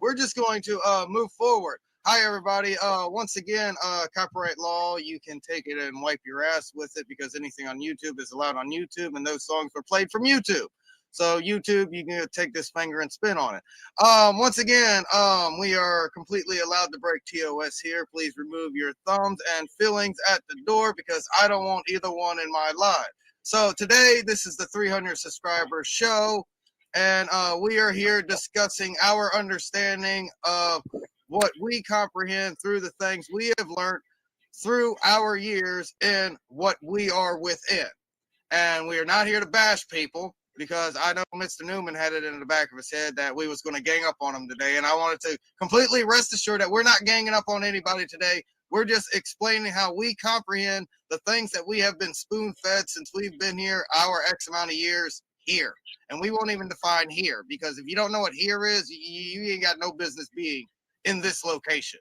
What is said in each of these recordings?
we're just going to move forward. Hi, everybody. Once again, copyright law, you can take it and wipe your ass with it because anything on YouTube is allowed on YouTube, and those songs were played from YouTube. So YouTube, you can take this finger and spin on it. Once again, we are completely allowed to break TOS here. Please remove your thumbs and feelings at the door because I don't want either one in my life. So today, this is the 300 subscriber show, and we are here discussing our understanding of what we comprehend through the things we have learned through our years in what we are within. And we are not here to bash people because I know Mr. Newman had it in the back of his head that we was going to gang up on him today. And I wanted to completely rest assured that we're not ganging up on anybody today. We're just explaining how we comprehend the things that we have been spoon-fed since we've been here our X amount of years here. And we won't even define here because if you don't know what here is, you ain't got no business being in this location.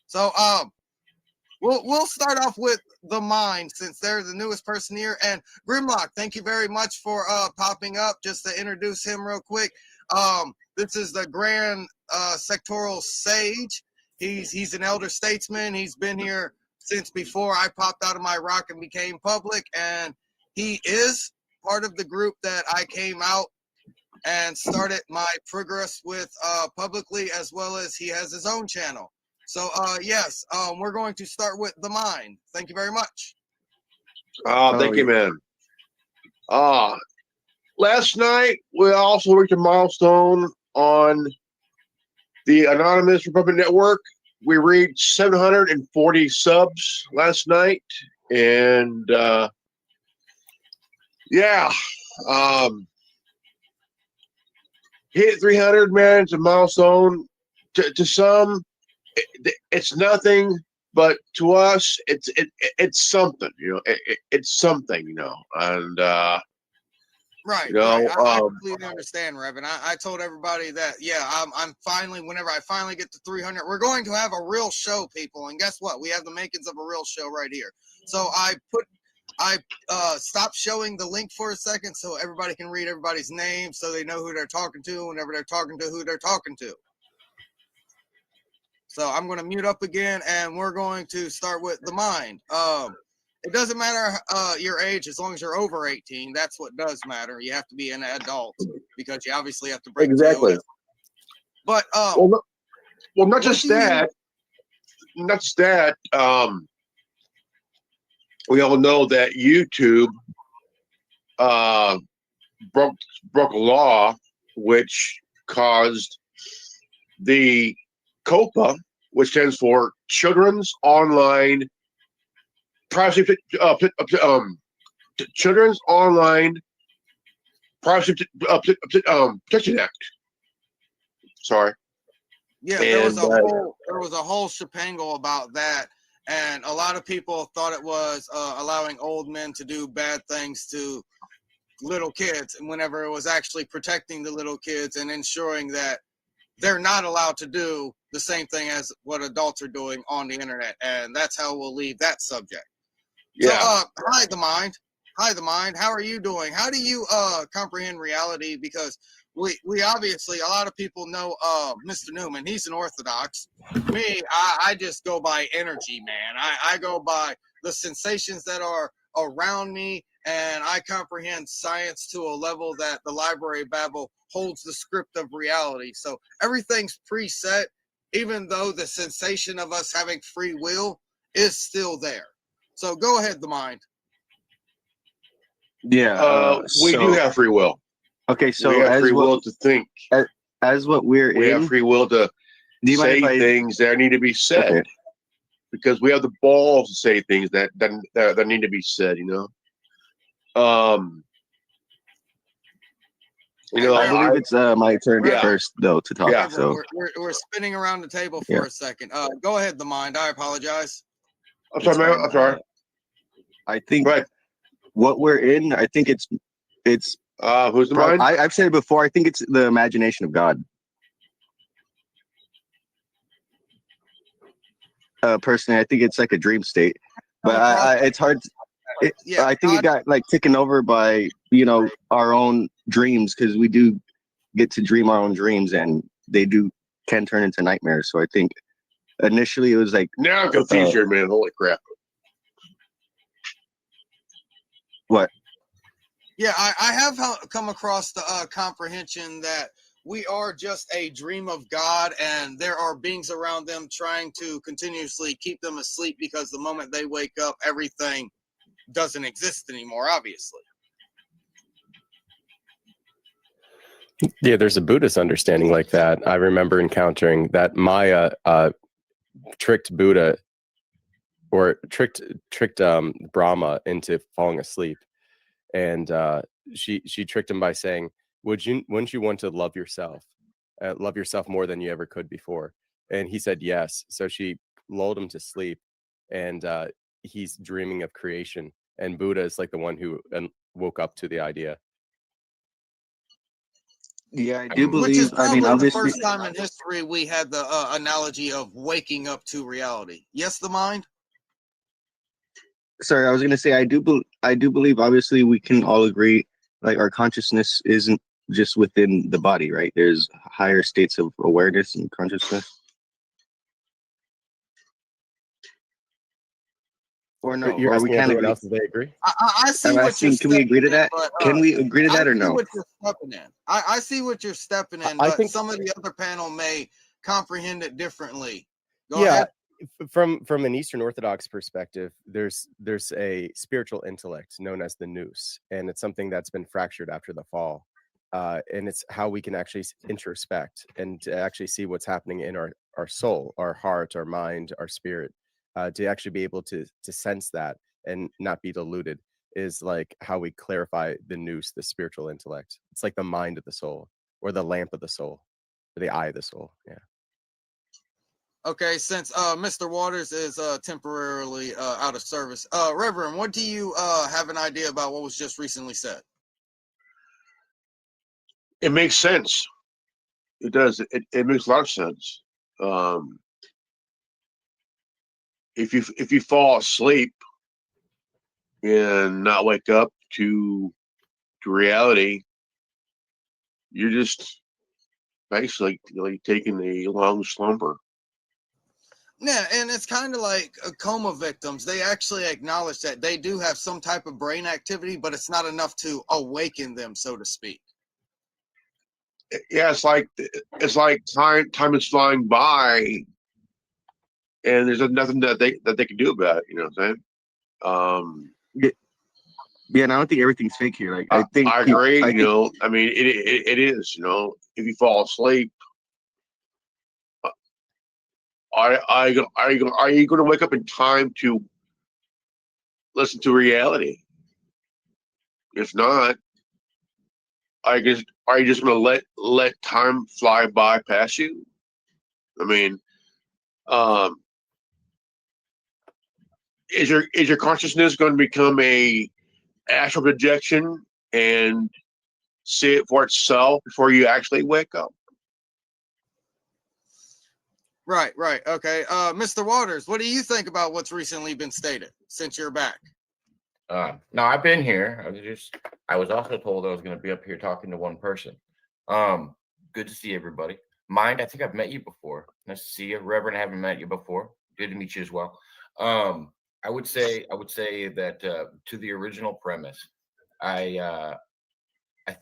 So we'll start off with the mind since they're the newest person here. And Grimlock, thank you very much for popping up. Just to introduce him real quick, this is the Grand Sectoral Sage. He's an elder statesman. He's been here since before I popped out of my rock and became public, and he is part of the group that I came out and started my progress with publicly, as well as he has his own channel. So yes, we're going to start with the mind. Thank you very much. Thank you, man. Last night we also reached a milestone on the Anonymous Republic Network. We reached 740 subs last night, and yeah, hit 300, man. It's a milestone. To some, it's nothing, but to us, it's something. You know, it's something. You know, and right. You know, right. I completely understand, Reverend. I told everybody that I'm finally, whenever I finally get to 300, we're going to have a real show, people. And guess what? We have the makings of a real show right here. So I stopped showing the link for a second so everybody can read everybody's name so they know who they're talking to whenever they're talking to who they're talking to. So I'm going to mute up again, and we're going to start with the mind. It doesn't matter your age as long as you're over 18. That's what does matter. You have to be an adult because you obviously have to break exactly. TOS. But well, not just that. Not just that. We all know that YouTube broke a law which caused the COPPA, which stands for Children's Online Privacy Children's Online Privacy Protection Act. Sorry. Yeah, there was a whole shepangle about that, and a lot of people thought it was allowing old men to do bad things to little kids, and whenever it was actually protecting the little kids and ensuring that they're not allowed to do the same thing as what adults are doing on the internet, and that's how we'll leave that subject. Yeah. So, hi, the mind. Hi, the mind. How are you doing? How do you comprehend reality? Because we obviously, a lot of people know Mr. Newman. He's an Orthodox. Me, I just go by energy, man. I go by the sensations that are around me, and I comprehend science to a level that the Library of Babel holds the script of reality. So everything's preset, even though the sensation of us having free will is still there. So go ahead, the mind. Yeah, we do have free will. Okay, so we have free will to think. As what we have free will to say things that need to be said, okay. Because we have the balls to say things that need to be said. You know. I believe it's my turn first, though, to talk. Yeah. So we're spinning around the table for a second. Go ahead, the mind. I apologize. I'm sorry, man. I'm sorry. I think what we're in. I think it's who's the mind? I've said it before. I think it's the imagination of God. Personally, I think it's like a dream state, but it's hard. I think it got like taken over by our own dreams, because we do get to dream our own dreams, and they do can turn into nightmares. So I think initially it was like, Now I'm confused here, man. Holy crap. what? Yeah, I have come across the comprehension that we are just a dream of God, and there are beings around them trying to continuously keep them asleep, because the moment they wake up, everything doesn't exist anymore, obviously. Yeah, there's a Buddhist understanding like that. I remember encountering that Maya tricked Buddha, or tricked Brahma into falling asleep, and she tricked him by saying, wouldn't you want to love yourself more than you ever could before? And he said yes. So she lulled him to sleep, and he's dreaming of creation, and Buddha is like the one who woke up to the idea. Yeah, I do Which is believe. I probably mean, the obviously, first time in history we had the analogy of waking up to reality. Yes, the mind? sorry, I was gonna say I do believe. Obviously, we can all agree, like our consciousness isn't just within the body, right? There's higher states of awareness and consciousness. Or no, You're or we asking can't everyone agree. else if they agree? I see I'm what asking, you're can we agree to stepping in, that? but Can we agree to I that or see no? what you're stepping in. I see what you're stepping in, I but think, some of the other panel may comprehend it differently. Go yeah, ahead. from an Eastern Orthodox perspective, there's a spiritual intellect known as the nous, and it's something that's been fractured after the fall. And it's how we can actually introspect and to actually see what's happening in our soul, our heart, our mind, our spirit, to actually be able to sense that and not be deluded, is like how we clarify the nous, the spiritual intellect. It's like the mind of the soul, or the lamp of the soul, or the eye of the soul. Yeah. Okay, since Mr. Waters is temporarily out of service, Reverend, what do you have an idea about what was just recently said? It makes sense. It does. It makes a lot of sense. If you fall asleep and not wake up to reality, you're just basically taking a long slumber. Yeah, and it's kind of like coma victims. They actually acknowledge that they do have some type of brain activity, but it's not enough to awaken them, so to speak. Yeah, it's like time is flying by, and there's nothing that they can do about it. You know what I'm saying? Yeah, and I don't think everything's fake here. Like I think I agree. I mean, it is. If you fall asleep, are you going to wake up in time to listen to reality? If not, are you just going to let time fly by past you? I mean, is your consciousness going to become a astral projection and see it for itself before you actually wake up? Right. Okay. Mr. Waters, what do you think about what's recently been stated since you're back? No, I've been here. I was also told I was going to be up here talking to one person. Good to see everybody. Mind, I think I've met you before. Nice to see you. Reverend, I haven't met you before. Good to meet you as well. I would say that to the original premise, I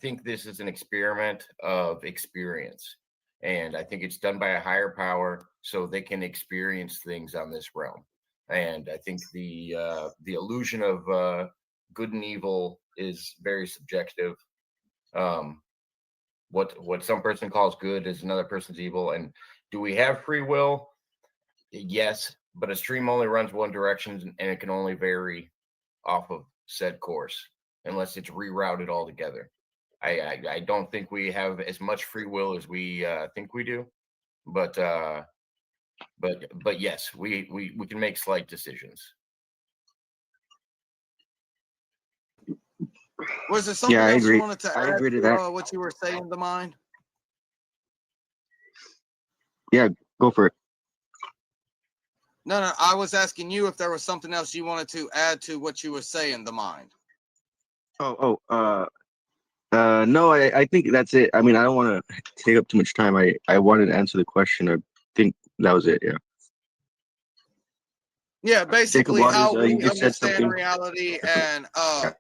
think this is an experiment of experience, and I think it's done by a higher power so they can experience things on this realm. And I think the illusion of good and evil is very subjective. What some person calls good is another person's evil. And do we have free will? Yes, but a stream only runs one direction, and it can only vary off of said course unless it's rerouted altogether. I don't think we have as much free will as we think we do, but yes, we can make slight decisions. Was there something else you wanted to add agree to to that. what you were saying, the mind? Yeah, go for it. No, I was asking you if there was something else you wanted to add to what you were saying, the mind. No, I think that's it. I mean, I don't want to take up too much time. I wanted to answer the question. I think that was it. Yeah. Yeah, Jacob basically Waters, how you we just said understand something. reality, and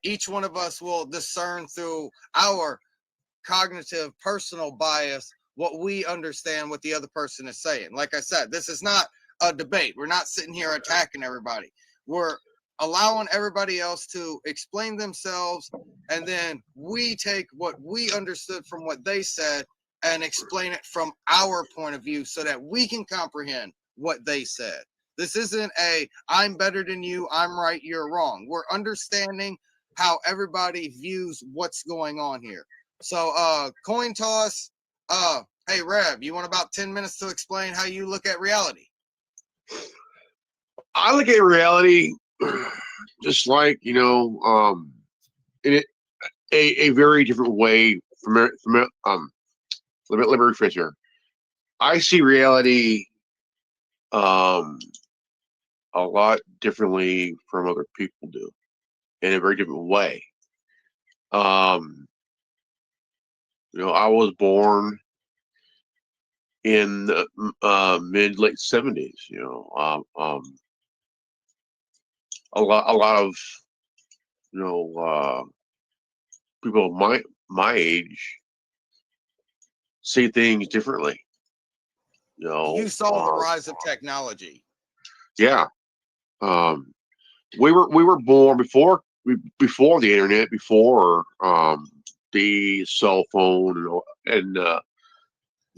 each one of us will discern through our cognitive personal bias what we understand what the other person is saying. Like I said, this is not a debate. We're not sitting here attacking everybody. We're allowing everybody else to explain themselves, and then we take what we understood from what they said and explain it from our point of view so that we can comprehend what they said. This isn't a I'm better than you, I'm right, you're wrong. We're understanding how everybody views what's going on here. So coin toss, hey Rev, you want about 10 minutes to explain how you look at reality? I look at reality just like, in a very different way let me rephrase here. I see reality a lot differently from other people do, in a very different way. I was born in the mid late 70s. A lot of people of my age see things differently. You saw the rise of technology. Yeah. We were born before the internet, before the cell phone and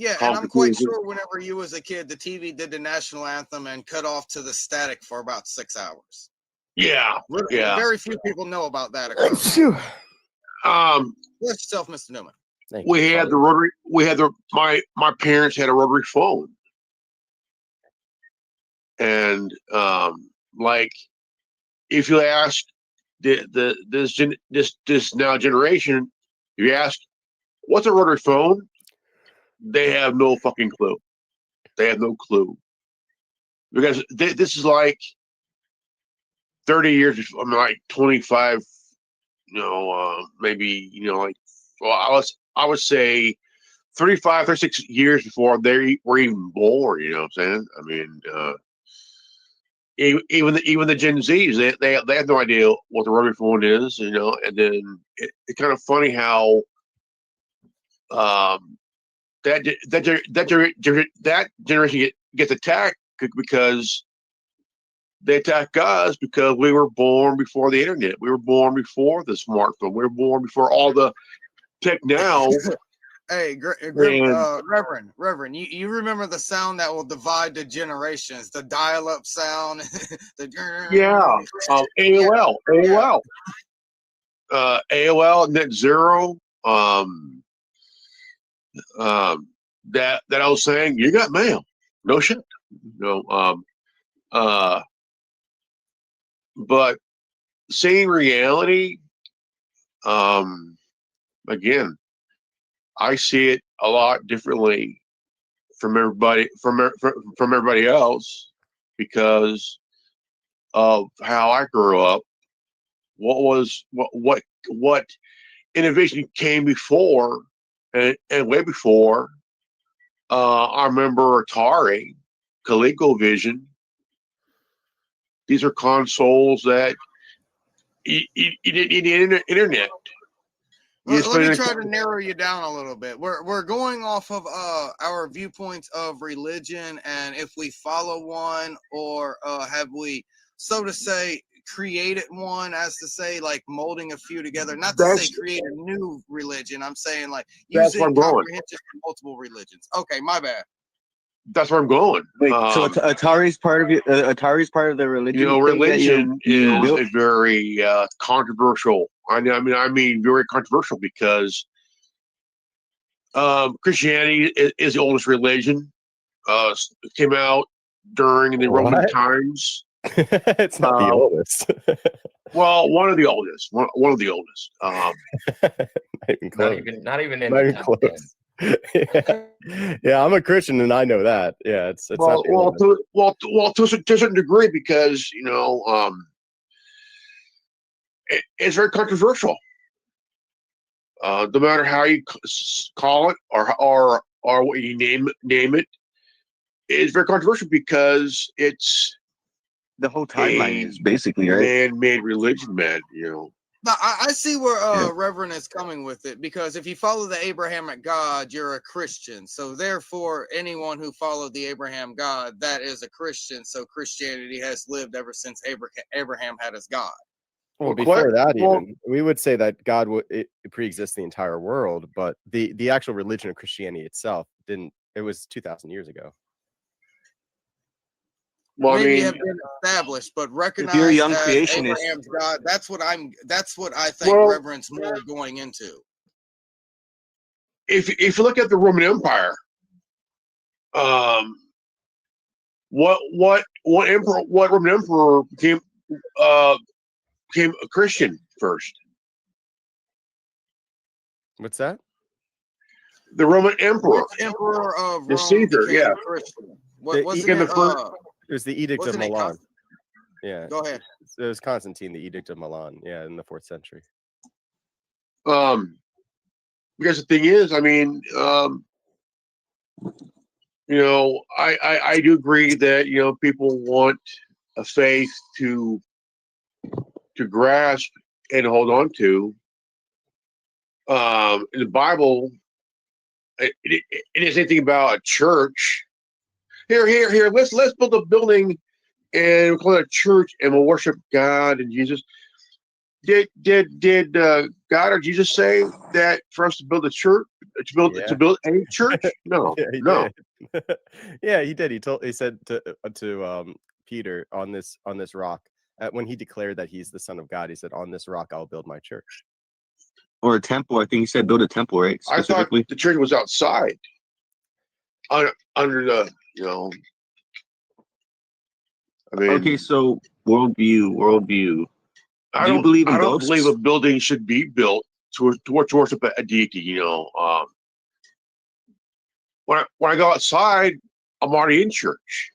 Yeah, and I'm quite sure whenever you was a kid, the TV did the national anthem and cut off to the static for about 6 hours. Yeah. Very few people know about that occurrence. Bless yourself, Mr. Newman. We had the rotary. My parents had a rotary phone, and like if you ask this now generation, if you ask what's a rotary phone, they have no fucking clue. They have no clue because this is like 30 years. I mean, like 25. Maybe like I would say 35, 36 years before they were even born. You know what I'm saying? I mean, even the Gen Zs, they have no idea what the rotary phone is. And then it's kind of funny how that generation gets attacked because they attack us because we were born before the internet. We were born before the smartphone. We were born before all the tech now. Hey, Reverend, you remember the sound that will divide the generations, the dial-up sound? AOL. AOL, Net Zero. That I was saying, you got mail. No shit. But seeing reality, again, I see it a lot differently from everybody else because of how I grew up. What innovation came before and way before. I remember Atari, ColecoVision. These are consoles that you didn't need the internet. Let me try to narrow you down a little bit. We're going off of our viewpoints of religion, and if we follow one, or have we, so to say, created one, as to say, like molding a few together. Not to say create a new religion. I'm saying like using comprehension from multiple religions. Okay, my bad. That's where I'm going. Wait, so Atari's part of Atari's part of the religion. Religion is a very controversial. I mean, very controversial because Christianity is the oldest religion. It came out during the Roman times. It's not the oldest. Well, one of the oldest. One of the oldest. Not even in the close. Yeah, I'm a Christian and I know that. Yeah, it's well, to a certain degree because it's very controversial. no matter how you call it or what you name it, is very controversial because it's The whole timeline a is basically right. man-made religion, man. But I see where Yeah. Reverend is coming with it, because if you follow the Abrahamic God, you're a Christian. So therefore, anyone who followed the Abraham God, that is a Christian. So Christianity has lived ever since Abraham had his God. Well, Well, before that, well- even we would say that God it pre-exists the entire world, but the actual religion of Christianity itself didn't. It was 2,000 years ago. Well, Maybe I have mean, been established, but you're a recognized young as creationist- Abraham's God. That's what I think Well- Reverend's more going into. if you look at the Roman Empire, what Roman emperor became a Christian first? What's that? The Roman emperor. Which emperor of The Rome Caesar, became yeah. a Christian? What The- wasn't became it? the first- It was the Edict of Wasn't it Milan. Yeah, Go ahead. it was Constantine, the Edict of Milan. Yeah, in the 4th century. Because the thing is, I mean, I do agree that people want a faith to grasp and hold on to. In the Bible, it is anything about a church. Here. Let's build a building and we'll call it a church, and we'll worship God and Jesus. Did God or Jesus say that for us to build a church, to build a church? No, Yeah, he no. did. Yeah, he did. He said to Peter, on this rock, when he declared that he's the Son of God, he said, "On this rock I'll build my church." Or a temple. I think he said build a temple, right? I thought Specifically. the church was outside, under the I mean, Okay, so worldview. I Do you don't believe in I don't ghosts? believe a building should be built to worship a deity. When I go outside, I'm already in church.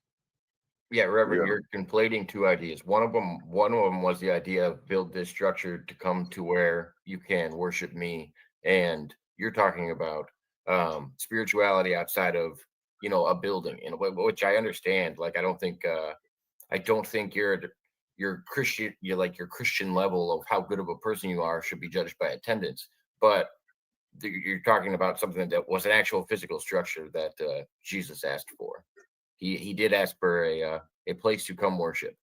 Yeah, Reverend, Yeah. you're conflating two ideas. One of them was the idea of build this structure to come to where you can worship me, and you're talking about spirituality outside of a building, and which I understand. Like, I don't think your Christian, your Christian level of how good of a person you are should be judged by attendance, but you're talking about something that was an actual physical structure that Jesus asked for. He did ask for a place to come worship.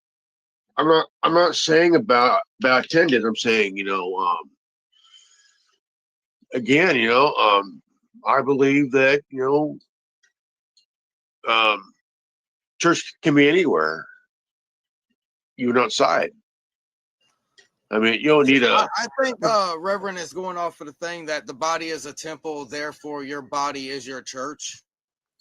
I'm not saying about attendance. I'm saying again, I believe that church can be anywhere, even outside. I mean, you don't need a. I think Reverend is going off of the thing that the body is a temple, therefore your body is your church,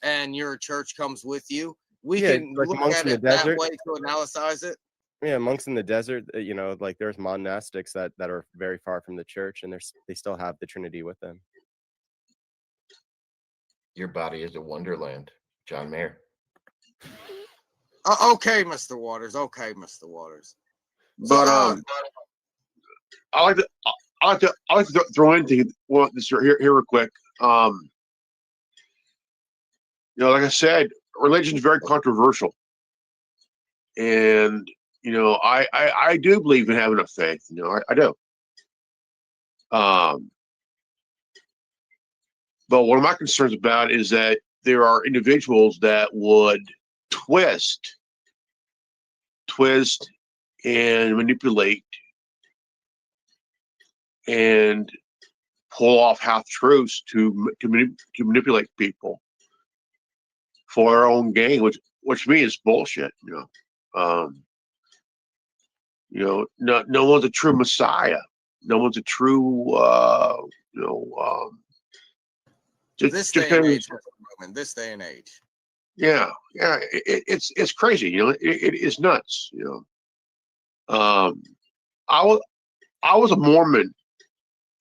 and your church comes with you. We Yeah, can like look monks at in the it that desert. way to analyze it. Yeah, monks in the desert. Like there's monastics that are very far from the church, and they still have the Trinity with them. Your body is a wonderland, John Mayer. Okay, Mr. Waters. Okay, Mr. Waters. But I like to throw into this here real quick. Like I said, religion is very controversial, and I do believe in having a faith. I do. But one of my concerns about is that there are individuals that would twist and manipulate and pull off half truths to manipulate people for their own gain, which to me is bullshit. No one's a true Messiah. No one's a true This day and age, Mr. Roman, this day and age. Yeah, it's crazy. It is nuts. I was a Mormon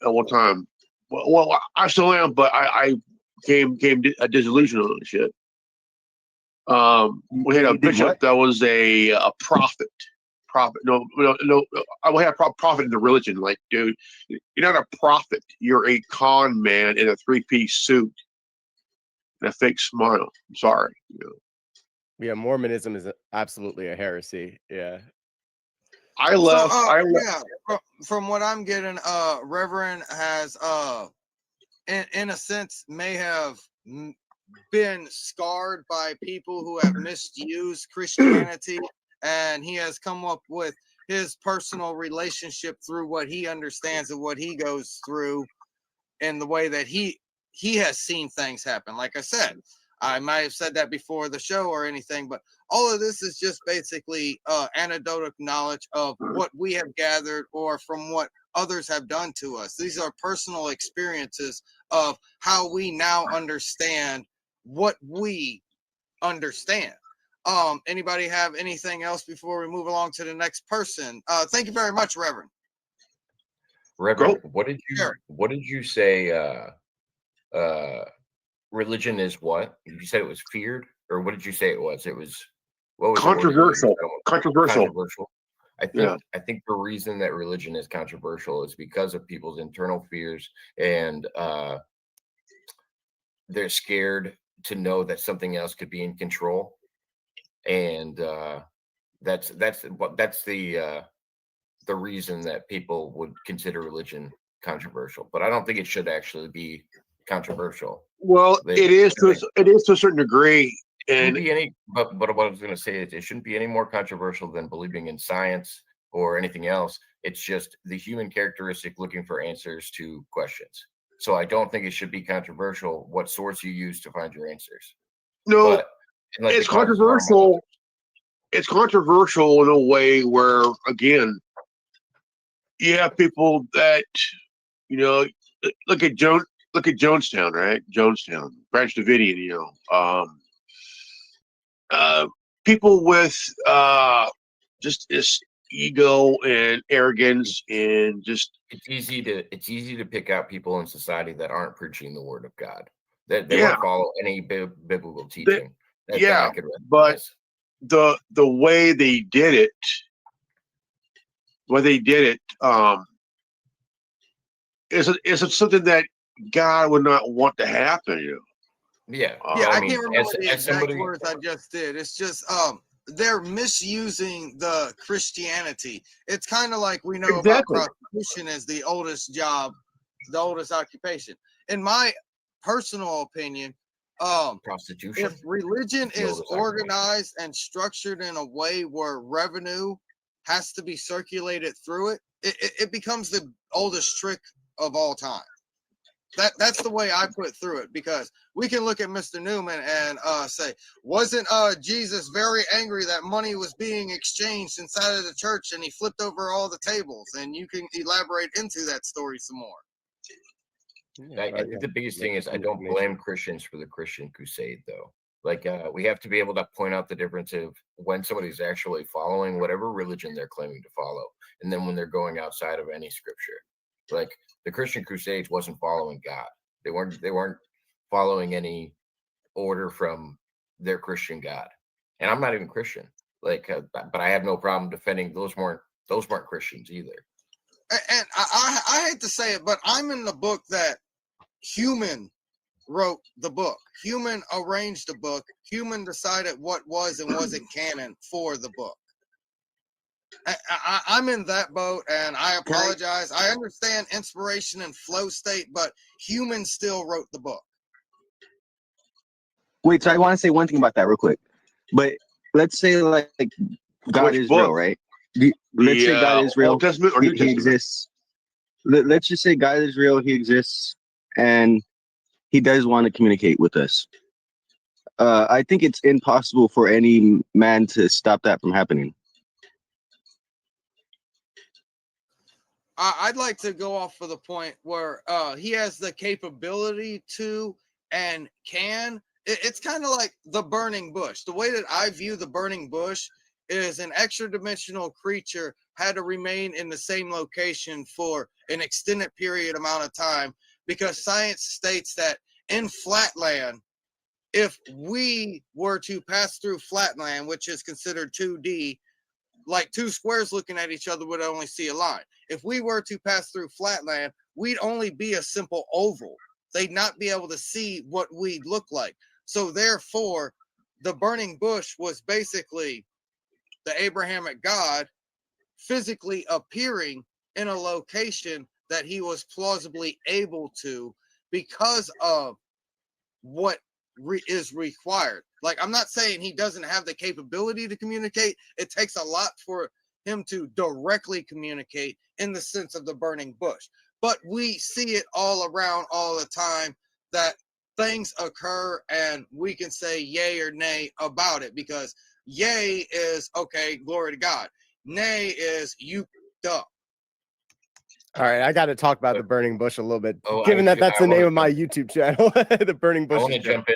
at one time. Well, I still am, but I came disillusioned on the shit. We had a You did bishop what? that was a prophet. profit. No. I will have profit in the religion. Like, dude, you're not a prophet. You're a con man in a 3-piece suit and a fake smile. I'm sorry. Yeah, Mormonism is absolutely a heresy. Yeah. I So, left. yeah, from what I'm getting, Reverend has, in a sense, may have been scarred by people who have misused Christianity, and he has come up with his personal relationship through what he understands and what he goes through in the way that he has seen things happen. Like I said, I might have said that before the show or anything, but all of this is just basically anecdotal knowledge of what we have gathered or from what others have done to us. These are personal experiences of how we now understand what we understand. Anybody have anything else before we move along to the next person? Thank you very much, Reverend. Reverend, Go. what did you say religion is what? You said it was feared, or what did you say it was? It was what was Controversial. The word you used? Controversial. Controversial. Yeah. I think the reason that religion is controversial is because of people's internal fears, and they're scared to know that something else could be in control, and that's the reason that people would consider religion controversial. But I don't think it should actually be controversial. Well, it is to a certain degree, Shouldn't and be any. But what I was going to say is it shouldn't be any more controversial than believing in science or anything else. It's just the human characteristic looking for answers to questions. So I don't think it should be controversial what source you use to find your answers. no, But unless it's it causes harm on controversial. others. It's controversial in a way where, again, you have people that look at Jonestown, right? Jonestown, Branch Davidian, people with just this ego and arrogance and just It's easy to pick out people in society that aren't preaching the word of God. That they Yeah. won't follow any biblical teaching. That yeah, I could but recognize. the way they did it, is something that God would not want to happen. Yeah, Yeah, I I mean, can't remember the as exact somebody, words I just did. It's just they're misusing the Christianity. It's kind of like we know about Exactly. prostitution as the oldest job, the oldest occupation. In my personal opinion, prostitution. if religion It's the is oldest occupation. organized and structured in a way where revenue has to be circulated through it, it becomes the oldest trick of all time. That's the way I put through it, because we can look at Mr. Newman and say, wasn't Jesus very angry that money was being exchanged inside of the church and he flipped over all the tables? And you can elaborate into that story some more. I think the biggest thing is I don't blame Christians for the Christian crusade, though. Like we have to be able to point out the difference of when somebody's actually following whatever religion they're claiming to follow, and then when they're going outside of any scripture. Like the Christian crusades wasn't following God. They weren't following any order from their Christian God. And I'm not even Christian. Like, but I have no problem defending those weren't Christians either. And I hate to say it, but I'm in the book that Human wrote the book. Human arranged the book. Human decided what was and wasn't canon for the book. I'm in that boat, and I apologize. I understand inspiration and flow state, but Human still wrote the book. Wait, so I want to say one thing about that real quick. But let's say like God Which is book? real, right? Let's say God is real. Old Testament or New He Testament? exists. Let's just say God is real. He exists, and he does want to communicate with us. I think it's impossible for any man to stop that from happening. I'd like to go off for the point where he has the capability to and can. It's kind of like the burning bush. The way that I view the burning bush is an extra dimensional creature had to remain in the same location for an extended period amount of time, because science states that in flatland, if we were to pass through flatland, which is considered 2D, like two squares looking at each other would only see a line. If we were to pass through flatland, we'd only be a simple oval. They'd not be able to see what we'd look like. So therefore, the burning bush was basically the Abrahamic God physically appearing in a location that he was plausibly able to because of what is required. Like, I'm not saying he doesn't have the capability to communicate. It takes a lot for him to directly communicate in the sense of the burning bush. But we see it all around all the time that things occur and we can say yay or nay about it, because yay is okay, glory to God. Nay is you up. All right, I got to talk about the burning bush a little bit, Oh, given that that's the name wanna of my YouTube channel, the burning bush. I want to jump in.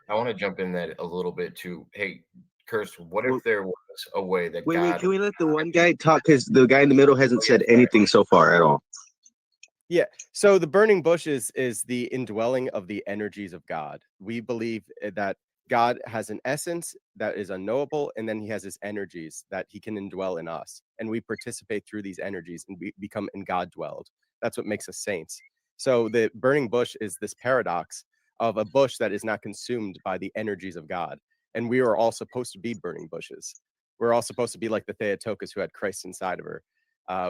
I want to jump in that a little bit too. Hey, Curse, what if there was a way that Wait, God? can we let the one guy talk? Because the guy in the middle hasn't said anything so far at all. Yeah. So the burning bush is the indwelling of the energies of God. We believe that God has an essence that is unknowable, and then he has his energies that he can indwell in us. And we participate through these energies and we become in God dwelled. That's what makes us saints. So the burning bush is this paradox of a bush that is not consumed by the energies of God. And we are all supposed to be burning bushes. We're all supposed to be like the Theotokos who had Christ inside of her.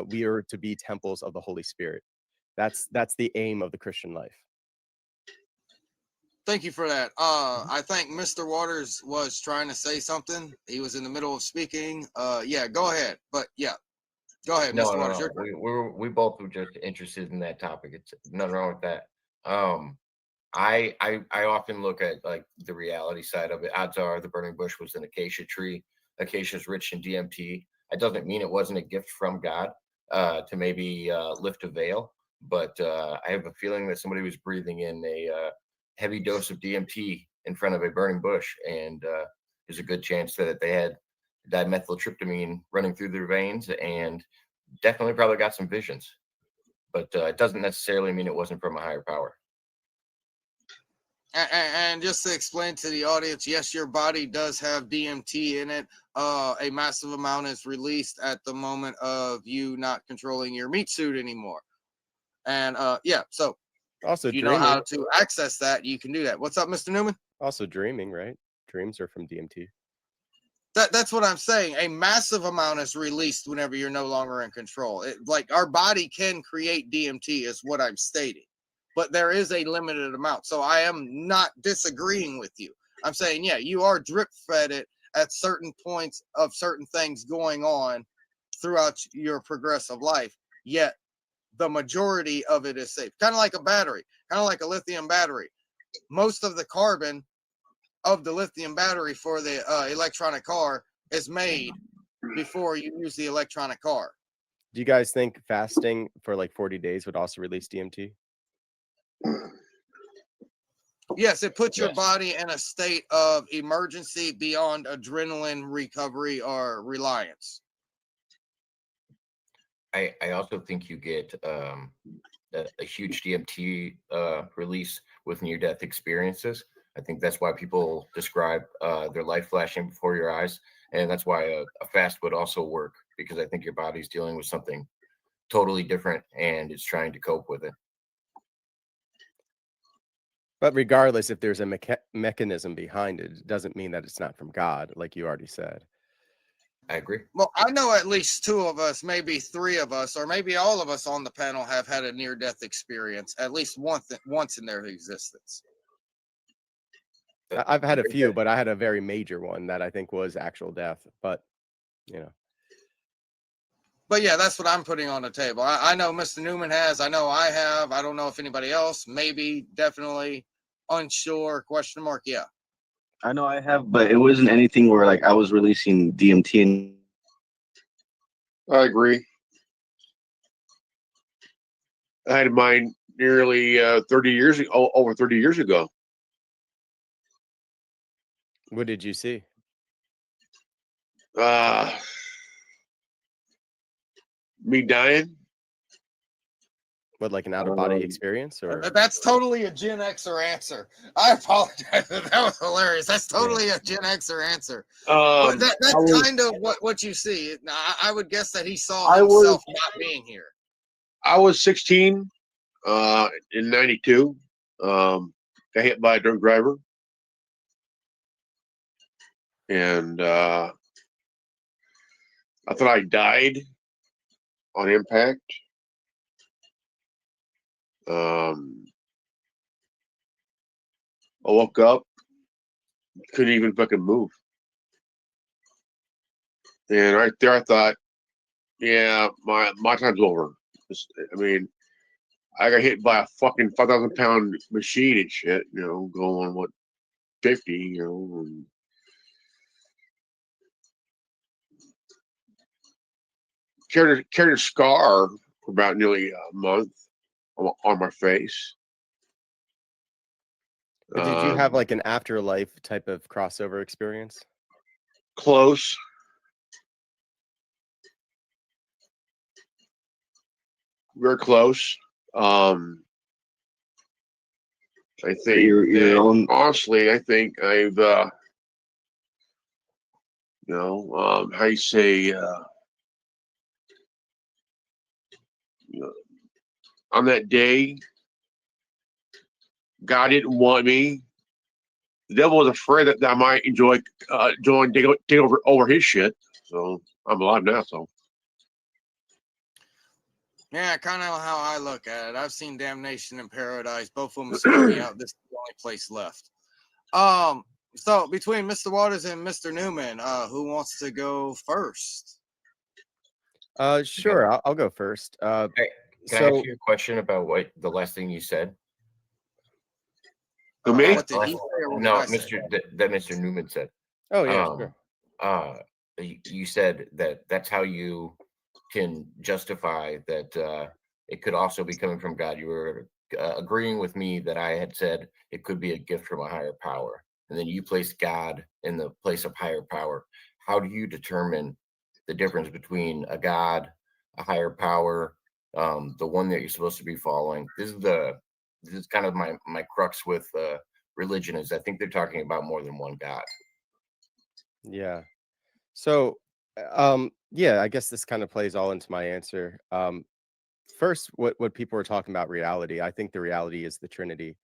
We are to be temples of the Holy Spirit. That's the aim of the Christian life. Thank you for that. I think Mr. Waters was trying to say something. He was in the middle of speaking. Yeah, go ahead. But yeah, go ahead, No, Mr. Waters. no. We both were just interested in that topic. It's nothing wrong with that. I often look at like the reality side of it. Odds are the burning bush was an acacia tree. Acacia is rich in DMT. It doesn't mean it wasn't a gift from God to maybe lift a veil, but I have a feeling that somebody was breathing in a heavy dose of DMT in front of a burning bush, and there's a good chance that they had dimethyltryptamine running through their veins, and definitely probably got some visions. But it doesn't necessarily mean it wasn't from a higher power. And just to explain to the audience, yes, your body does have DMT in it. A massive amount is released at the moment of you not controlling your meat suit anymore. And yeah, so Also if you dreaming. know how to access that, you can do that. What's up, Mr. Newman? Also dreaming, right? Dreams are from DMT. That's what I'm saying. A massive amount is released whenever you're no longer in control. Like our body can create DMT, is what I'm stating, but there is a limited amount. So I am not disagreeing with you. I'm saying, yeah, you are drip fed it at certain points of certain things going on throughout your progressive life. Yet the majority of it is safe. Kind of like a battery, kind of like a lithium battery. Most of the carbon of the lithium battery for the electronic car is made before you use the electronic car. Do you guys think fasting for like 40 days would also release DMT? Yes, it puts your body in a state of emergency beyond adrenaline recovery or reliance. I also think you get a huge DMT release with near-death experiences. I think that's why people describe their life flashing before your eyes. And that's why a fast would also work, because I think your body's dealing with something totally different and it's trying to cope with it. But regardless, if there's a mechanism behind it, it doesn't mean that it's not from God, like you already said. I agree. Well, I know at least two of us, maybe three of us, or maybe all of us on the panel have had a near-death experience at least once in their existence. I've had a few, but I had a very major one that I think was actual death. But, you know. But yeah, that's what I'm putting on the table. I know Mr. Newman has. I know I have. I don't know if anybody else. Maybe, definitely, unsure, question mark. Yeah. I know I have, but it wasn't anything where like I was releasing DMT. And I agree. I had mine nearly 30 years ago, over 30 years ago. What did you see? Me dying. What, like an out of body Um, experience, or? That's totally a Gen Xer answer. I apologize. That was hilarious. That's totally a Gen Xer answer. But I that's was kind of what you see. Now, I would guess that he saw I was himself not being here. I was 16 in '92. Got hit by a drunk driver, and I thought I died on impact. Um, I woke up, couldn't even fucking move, and right there I thought, yeah, my time's over. I mean, I got hit by a fucking 5,000 pound machine and shit. Going what 50. And carried a scar for about nearly a month on my face. But did you have like an afterlife type of crossover experience? Close? Very close. I think Your own. honestly, I think I've how you say on that day, God didn't want me. The devil was afraid that I might take over his shit. So I'm alive now. So Yeah, kind of how I look at it. I've seen Damnation and Paradise. Both of them scare me out. This is the only place left. So between Mr. Waters and Mr. Newman, who wants to go first? Sure, I'll go first. Hey, can I So ask you a question about what the last thing you said? who me? What did he say or what No, did I say? that Mr. Newman said. oh yeah, Um, sure. you said that's how you can justify that it could also be coming from God. You were agreeing with me that I had said it could be a gift from a higher power, and then you placed God in the place of higher power. How do you determine the difference between a God, a higher power, the one that you're supposed to be following? This is kind of my crux with religion, is I think they're talking about more than one God. Yeah. So, yeah, I guess this kind of plays all into my answer. First, what people were talking about reality. I think the reality is the Trinity.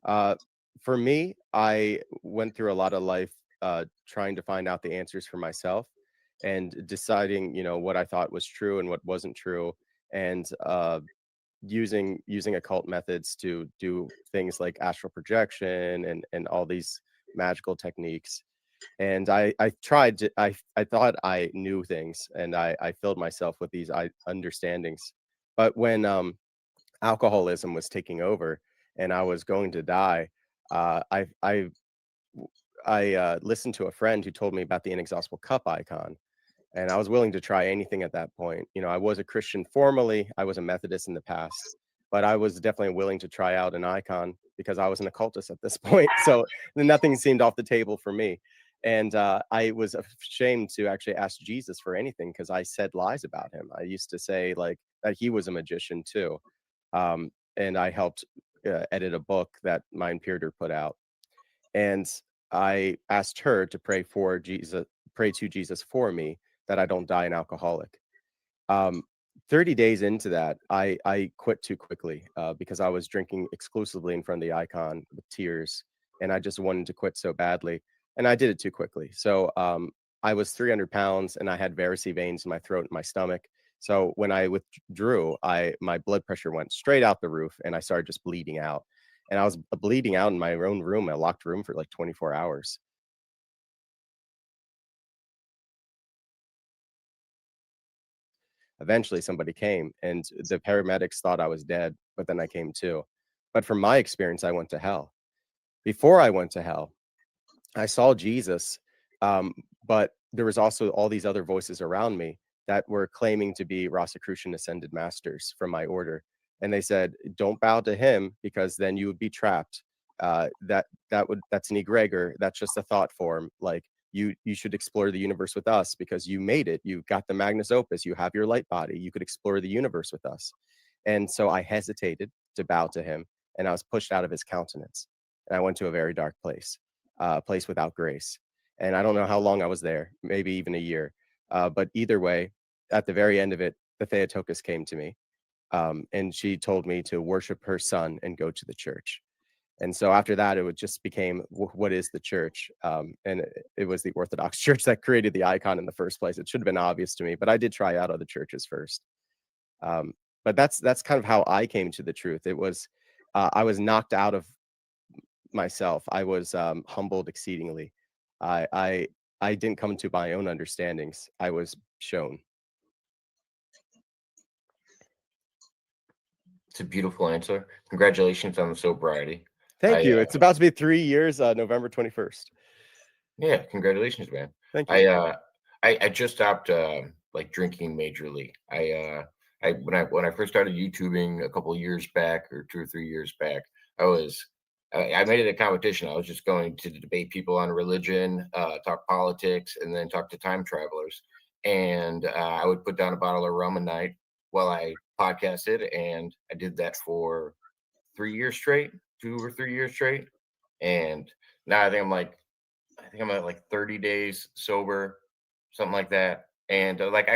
Uh, for me, I went through a lot of life trying to find out the answers for myself and deciding, what I thought was true and what wasn't true, and using occult methods to do things like astral projection and all these magical techniques. And I tried to I thought I knew things, and I filled myself with these understandings. But when alcoholism was taking over and I was going to die, uh, I I listened to a friend who told me about the inexhaustible cup icon, and I was willing to try anything at that point. I was a Christian formally, I was a Methodist in the past, but I was definitely willing to try out an icon because I was an occultist at this point. So then nothing seemed off the table for me. And I was ashamed to actually ask Jesus for anything because I said lies about him. I used to say like that he was a magician too. And I helped edit a book that my imperator put out. And I asked her to pray to Jesus for me that I don't die an alcoholic. Um, 30 days into that, I quit too quickly because I was drinking exclusively in front of the icon with tears, and I just wanted to quit so badly, and I did it too quickly. So I was 300 pounds, and I had varicose veins in my throat and my stomach. So when I withdrew, my blood pressure went straight out the roof, and I started just bleeding out. And I was bleeding out in my own room, a locked room for like 24 hours. Eventually, somebody came, and the paramedics thought I was dead, but then I came to. But from my experience, I went to hell. Before I went to hell, I saw Jesus, but there was also all these other voices around me that were claiming to be Rosicrucian ascended masters from my order, and they said, "Don't bow to him because then you would be trapped. That's an egregor. That's just a thought form. Like you should explore the universe with us because you made it. You got the Magnus Opus. You have your light body. You could explore the universe with us." And so I hesitated to bow to him, and I was pushed out of his countenance. And I went to a very dark place, a place without grace. And I don't know how long I was there, maybe even a year. But either way, at the very end of it, the Theotokos came to me, and she told me to worship her son and go to the church. And so after that, it would just became what is the church? And it was the Orthodox Church that created the icon in the first place. It should have been obvious to me, but I did try out other churches first. But that's kind of how I came to the truth. It was I was knocked out of myself. I was humbled exceedingly. I didn't come to my own understandings. I was shown. It's a beautiful answer. Congratulations on the sobriety. Thank I, you. It's about to be 3 years, November 21st. Yeah, congratulations, man. Thank you. I just stopped like drinking majorly. When I first started YouTubing a couple of years back, or 2 or 3 years back, I made it a competition. I was just going to debate people on religion, talk politics, and then talk to time travelers. And I would put down a bottle of rum a night while I podcasted, and I did that for 3 years straight, 2 or 3 years straight. And now I think I'm at like 30 days sober, something like that. And like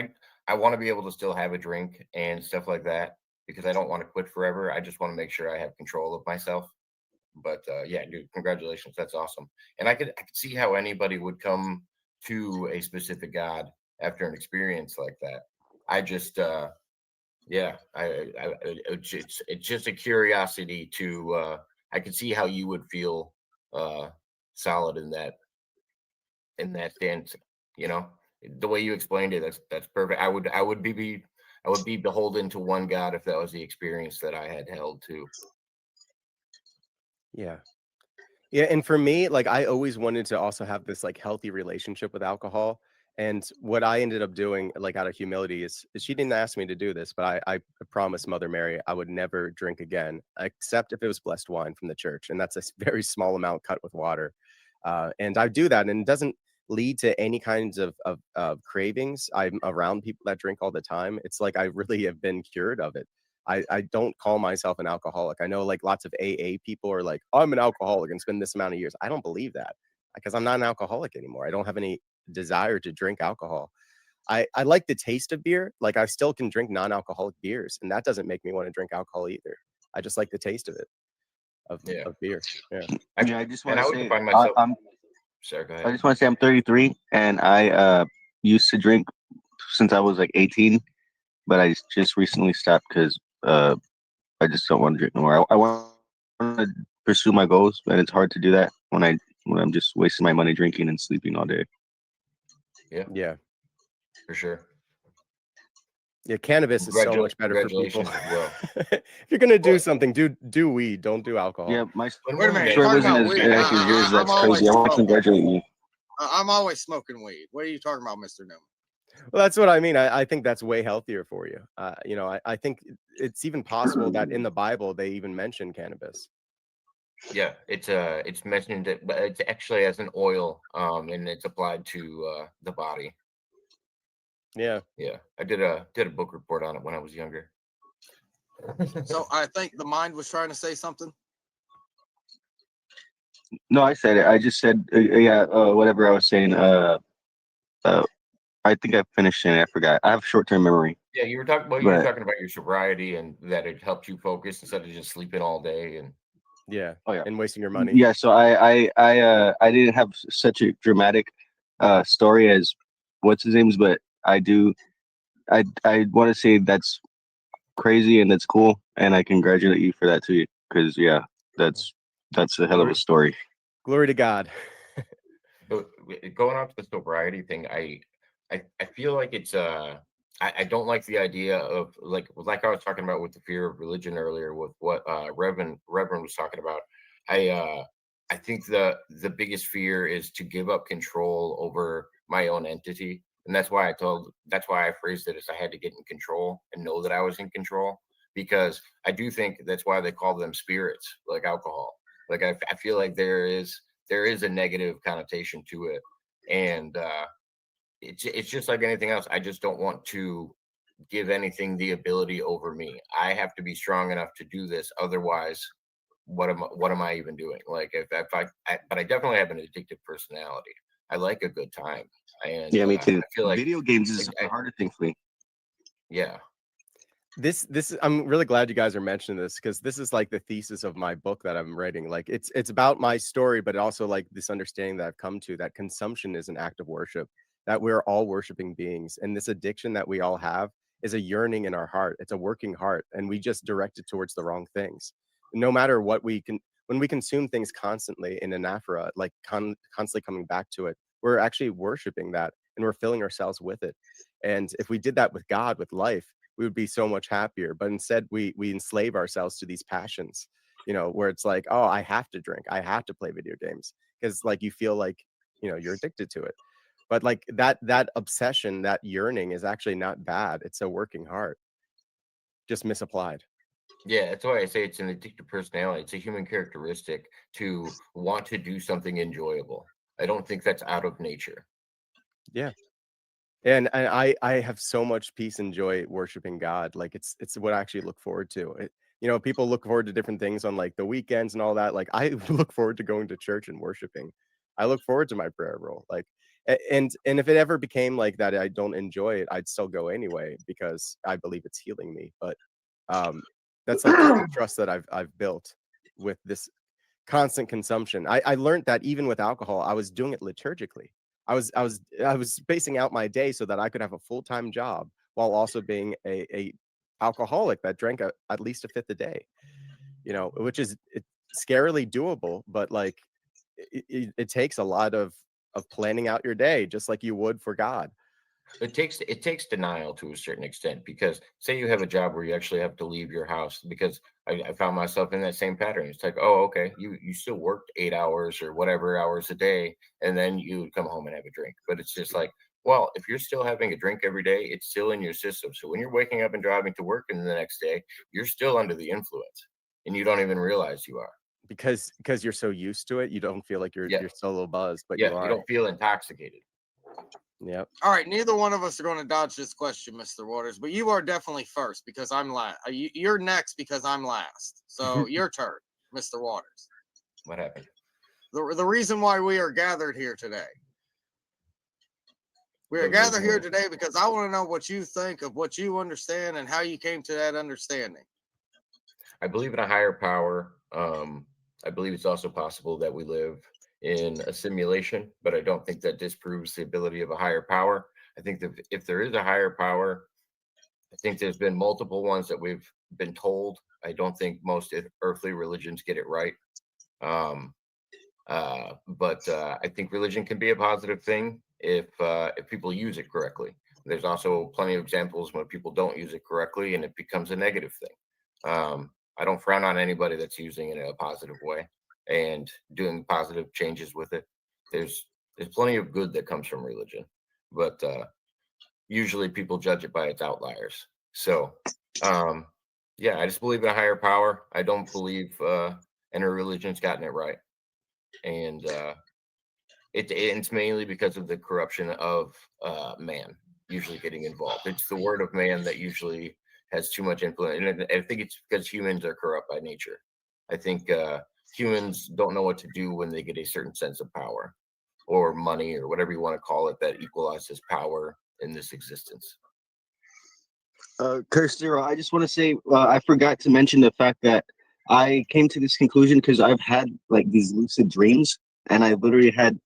I want to be able to still have a drink and stuff like that because I don't want to quit forever. I just want to make sure I have control of myself. But yeah, dude, congratulations. That's awesome. And I could see how anybody would come to a specific God after an experience like that. I just yeah, it's just a curiosity to I could see how you would feel solid in that stance, you know. The way you explained it, that's perfect. I would be beholden to one God if that was the experience that I had held to. Yeah. Yeah, and for me, like I always wanted to also have this like healthy relationship with alcohol. And what I ended up doing, like out of humility, is she didn't ask me to do this, but I promised Mother Mary I would never drink again, except if it was blessed wine from the church, and that's a very small amount cut with water. And I do that, and it doesn't lead to any kinds of cravings. I'm around people that drink all the time. It's like I really have been cured of it. I don't call myself an alcoholic. I know like lots of AA people are like, I'm an alcoholic and it's been this amount of years. I don't believe that because I'm not an alcoholic anymore. I don't have any desire to drink alcohol. I like the taste of beer. Like I still can drink non-alcoholic beers, and that doesn't make me want to drink alcohol either. I just like the taste of it, Yeah. of beer. Yeah. Yeah, I just want And I to would say define myself. Sorry, go I ahead. just want to say I'm 33 and I used to drink since I was like 18, but I just recently stopped because I just don't want to drink no more. I want to pursue my goals, and it's hard to do that when I'm just wasting my money drinking and sleeping all day. Yeah. For sure. Yeah, cannabis is so much better for people. Congratulations as well. If you're gonna do Well- something, do weed. Don't do alcohol. Yeah, my When Wait a we're minute, story talking wasn't about as weed. epic as yours. I'm That's always crazy. I want to smoking. congratulate you. I'm always smoking weed. What are you talking about, Mr. Newman? Well, that's what I mean. I think that's way healthier for you. I think it's even possible that in the Bible they even mention cannabis. Yeah, it's mentioned that, but it's actually as an oil, and it's applied to the body. Yeah. Yeah, I did a book report on it when I was younger. So I think the mind was trying to say something. No, I said it. I just said whatever I was saying. I think I finished saying it. I forgot. I have short-term memory. Yeah, you were talking. Well, you were But- talking about your sobriety and that it helped you focus instead of just sleeping all day. And Yeah. Oh, yeah. And wasting your money. Yeah, so I didn't have such a dramatic story as what's his name's, but I want to say that's crazy and that's cool, and I congratulate you for that too, because yeah, that's a hell of a story. Glory to God. but going on to the sobriety thing, I feel like it's I don't like the idea of like I was talking about with the fear of religion earlier with what Reverend was talking about. I think the biggest fear is to give up control over my own entity. And that's why I phrased it as I had to get in control and know that I was in control, because I do think that's why they call them spirits, like alcohol. Like I feel like there is a negative connotation to it. And it's just like anything else. I just don't want to give anything the ability over me. I have to be strong enough to do this. Otherwise, what am I even doing? Like if but I definitely have an addictive personality. I like a good time, and Yeah, me I too. feel like Video games is I- a harder thing for me. yeah, This I'm really glad you guys are mentioning this, because this is like the thesis of my book that I'm writing. Like it's about my story, but also like this understanding that I've come to, that consumption is an act of worship, that we're all worshiping beings, and this addiction that we all have is a yearning in our heart. It's a working heart, and we just direct it towards the wrong things. No matter what we can, when we consume things constantly in anaphora, like constantly coming back to it, we're actually worshiping that, and we're filling ourselves with it. And if we did that with God, with life, we would be so much happier. But instead, we enslave ourselves to these passions, where it's like, oh, I have to drink, I have to play video games, because like you feel like you're addicted to it. But like that obsession, that yearning is actually not bad. It's a working heart, just misapplied. yeah. That's why I say it's an addictive personality. It's a human characteristic to want to do something enjoyable. I don't think that's out of nature. Yeah. And I have so much peace and joy worshiping God. Like it's what I actually look forward to. People look forward to different things on like the weekends and all that. Like I look forward to going to church and worshiping. I look forward to my prayer roll. Like and if it ever became like that, I don't enjoy it, I'd still go anyway, because I believe it's healing me. But um that's like just the trust that I've built with this constant consumption. I learned that even with alcohol, I was doing it liturgically. I was spacing out my day so that I could have a full-time job while also being a alcoholic that drank at least a fifth a day. Which is scarily doable, but like it takes a lot of planning out your day, just like you would for God. It takes denial to a certain extent, because say you have a job where you actually have to leave your house, because I found myself in that same pattern. It's like, oh, okay, you still worked 8 hours or whatever hours a day, and then you would come home and have a drink. But it's just like, well, if you're still having a drink every day, it's still in your system. So when you're waking up and driving to work and the next day, you're still under the influence, and you don't even realize you are. Because you're so used to it, you don't feel like you're Yeah, you're still a little buzzed, but you yeah, you are. don't feel intoxicated. Yep. All right, neither one of us are going to dodge this question, Mr. Waters, but you are definitely first because I'm last. You're next because I'm last. So your turn, Mr. Waters. What happened? The reason why we are gathered here today. We are Those gathered here words. today because I want to know what you think of what you understand and how you came to that understanding. I believe in a higher power. I believe it's also possible that we live in a simulation, but I don't think that disproves the ability of a higher power. I think that if there is a higher power, I think there's been multiple ones that we've been told. I don't think most earthly religions get it right. Um, but I think religion can be a positive thing if people use it correctly. There's also plenty of examples when people don't use it correctly and it becomes a negative thing. I don't frown on anybody that's using it in a positive way and doing positive changes with it. There's plenty of good that comes from religion, but usually people judge it by its outliers. So um, yeah, I just believe in a higher power. I don't believe any religion's gotten it right, and it's mainly because of the corruption of man usually getting involved. It's the word of man that usually has too much influence, and I think it's because humans are corrupt by nature. I think humans don't know what to do when they get a certain sense of power or money or whatever you want to call it that equalizes power in this existence. Curse Zero, I just want to say I forgot to mention the fact that I came to this conclusion because I've had like these lucid dreams, and I literally had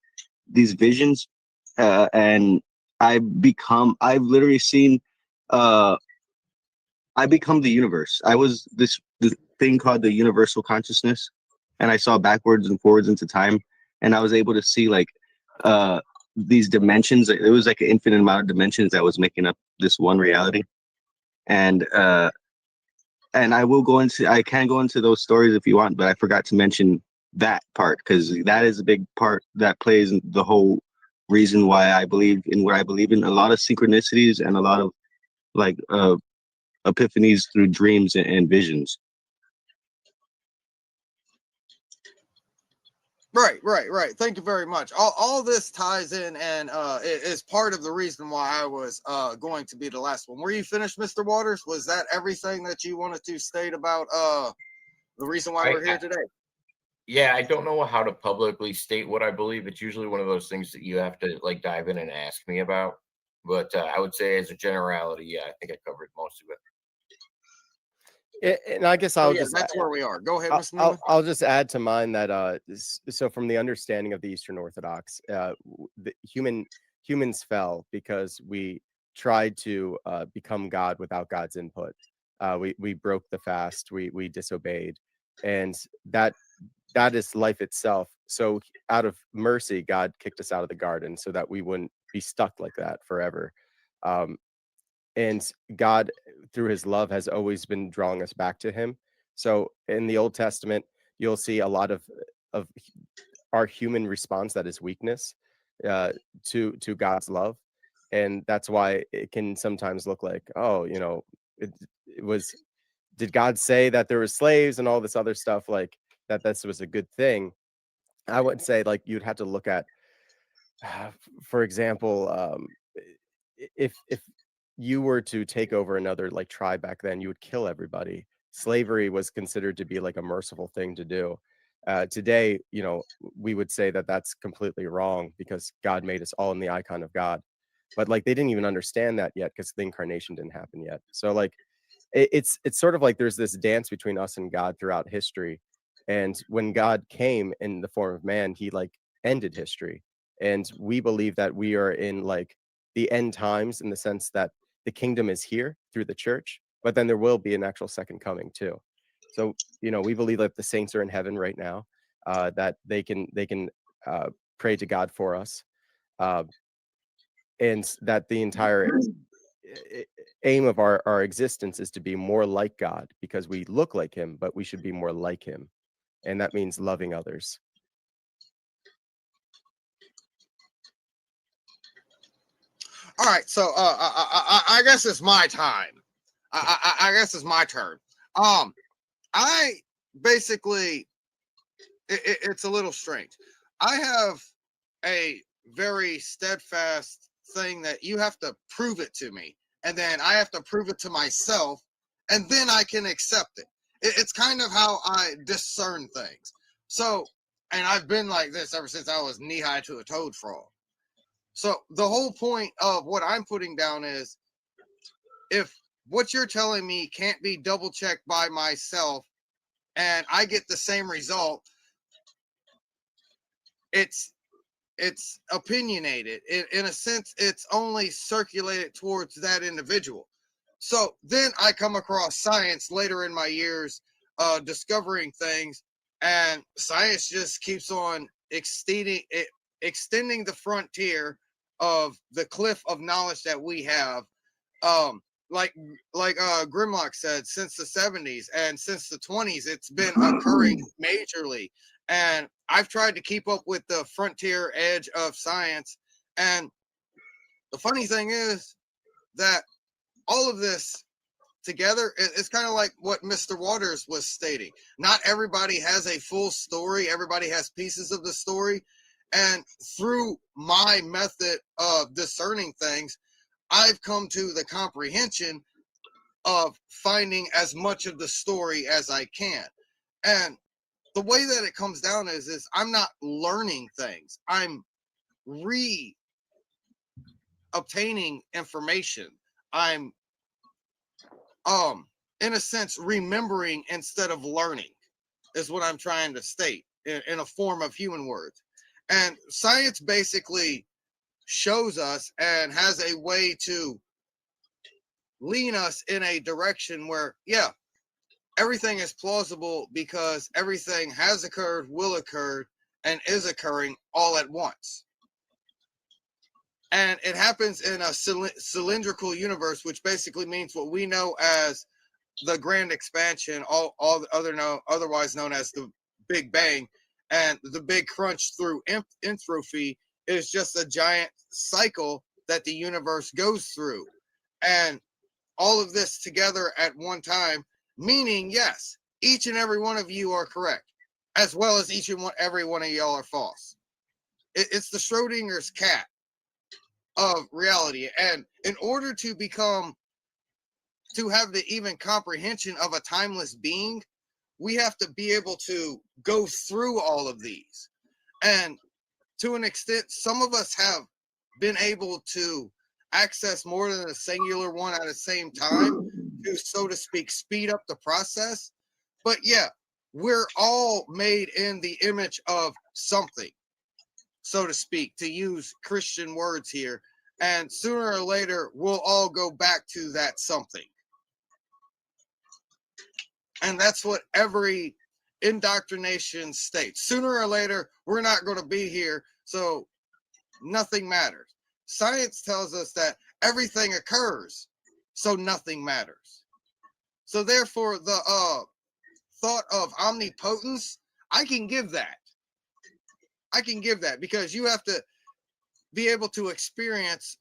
these visions, and I've literally seen, uh, I become the universe. I was this thing called the universal consciousness, and I saw backwards and forwards into time, and I was able to see like uh, these dimensions. It was like an infinite amount of dimensions that was making up this one reality, and I can go into those stories if you want, but I forgot to mention that part because that is a big part that plays in the whole reason why I believe in what I believe in. A lot of synchronicities and a lot of like epiphanies through dreams and visions. Right. Thank you very much. All this ties in and is part of the reason why I was going to be the last one. Were you finished, Mr. Waters? Was that everything that you wanted to state about the reason why we're here today? Yeah, I don't know how to publicly state what I believe. It's usually one of those things that you have to like dive in and ask me about. But I would say, as a generality, yeah, I think I covered most of it. And I guess Oh I'll yeah, just that's where we are. Go ahead, I'll, Mr. Newman. I'll just add to mine that so from the understanding of the Eastern Orthodox, the humans fell because we tried to become God without God's input. We broke the fast. We disobeyed, and that is life itself. So out of mercy, God kicked us out of the garden so that we wouldn't be stuck like that forever. Um, and God, through his love, has always been drawing us back to him. So in the Old Testament, you'll see a lot of our human response, that is weakness, uh, to God's love. And that's why it can sometimes look like, oh, it was, did God say that there were slaves and all this other stuff, like that this was a good thing? I would say, like, you'd have to look at, for example, if you were to take over another like tribe back then, you would kill everybody. Slavery was considered to be like a merciful thing to do. Today, we would say that that's completely wrong because God made us all in the icon of God. But like they didn't even understand that yet because the incarnation didn't happen yet. So like it's sort of like there's this dance between us and God throughout history. And when God came in the form of man, he like ended history. And we believe that we are in like the end times in the sense that the kingdom is here through the church, but then there will be an actual second coming too. So, we believe that the saints are in heaven right now, that they can pray to God for us, uh, and that the entire aim of our existence is to be more like God because we look like him, but we should be more like him. And that means loving others. All right, so I guess it's my time. I guess it's my turn. I basically it's a little strange. I have a very steadfast thing that you have to prove it to me, and then I have to prove it to myself, and then I can accept it. It's kind of how I discern things. So, and I've been like this ever since I was knee high to a toad frog. So the whole point of what I'm putting down is if what you're telling me can't be double checked by myself and I get the same result, it's opinionated. In a sense, it's only circulated towards that individual. So then I come across science later in my years, discovering things, and science just keeps on extending the frontier of the cliff of knowledge that we have. Um, like Grimlock said, since the 70s and since the 20s, it's been occurring majorly. And I've tried to keep up with the frontier edge of science. And the funny thing is that all of this together, it's kind of like what Mr. Waters was stating. Not everybody has a full story, everybody has pieces of the story. And through my method of discerning things, I've come to the comprehension of finding as much of the story as I can. And the way that it comes down is I'm not learning things. I'm obtaining information. I'm in a sense remembering instead of learning is what I'm trying to state in a form of human words. And science basically shows us and has a way to lean us in a direction where, yeah, everything is plausible because everything has occurred, will occur, and is occurring all at once. And it happens in a cylindrical universe, which basically means what we know as the grand expansion, otherwise known as the Big Bang, and the big crunch through entropy is just a giant cycle that the universe goes through. And all of this together at one time, meaning, yes, each and every one of you are correct. as well as each and every one of y'all are false. It's the Schrodinger's cat of reality. And in order to have the even comprehension of a timeless being, we have to be able to go through all of these. And to an extent, some of us have been able to access more than a singular one at the same time to, so to speak, speed up the process. But yeah, we're all made in the image of something, so to speak, to use Christian words here. And sooner or later, we'll all go back to that something. And that's what every indoctrination states. Sooner or later, we're not going to be here, so nothing matters. Science tells us that everything occurs, so nothing matters. So therefore, the thought of omnipotence, I can give that. I can give that because you have to be able to experience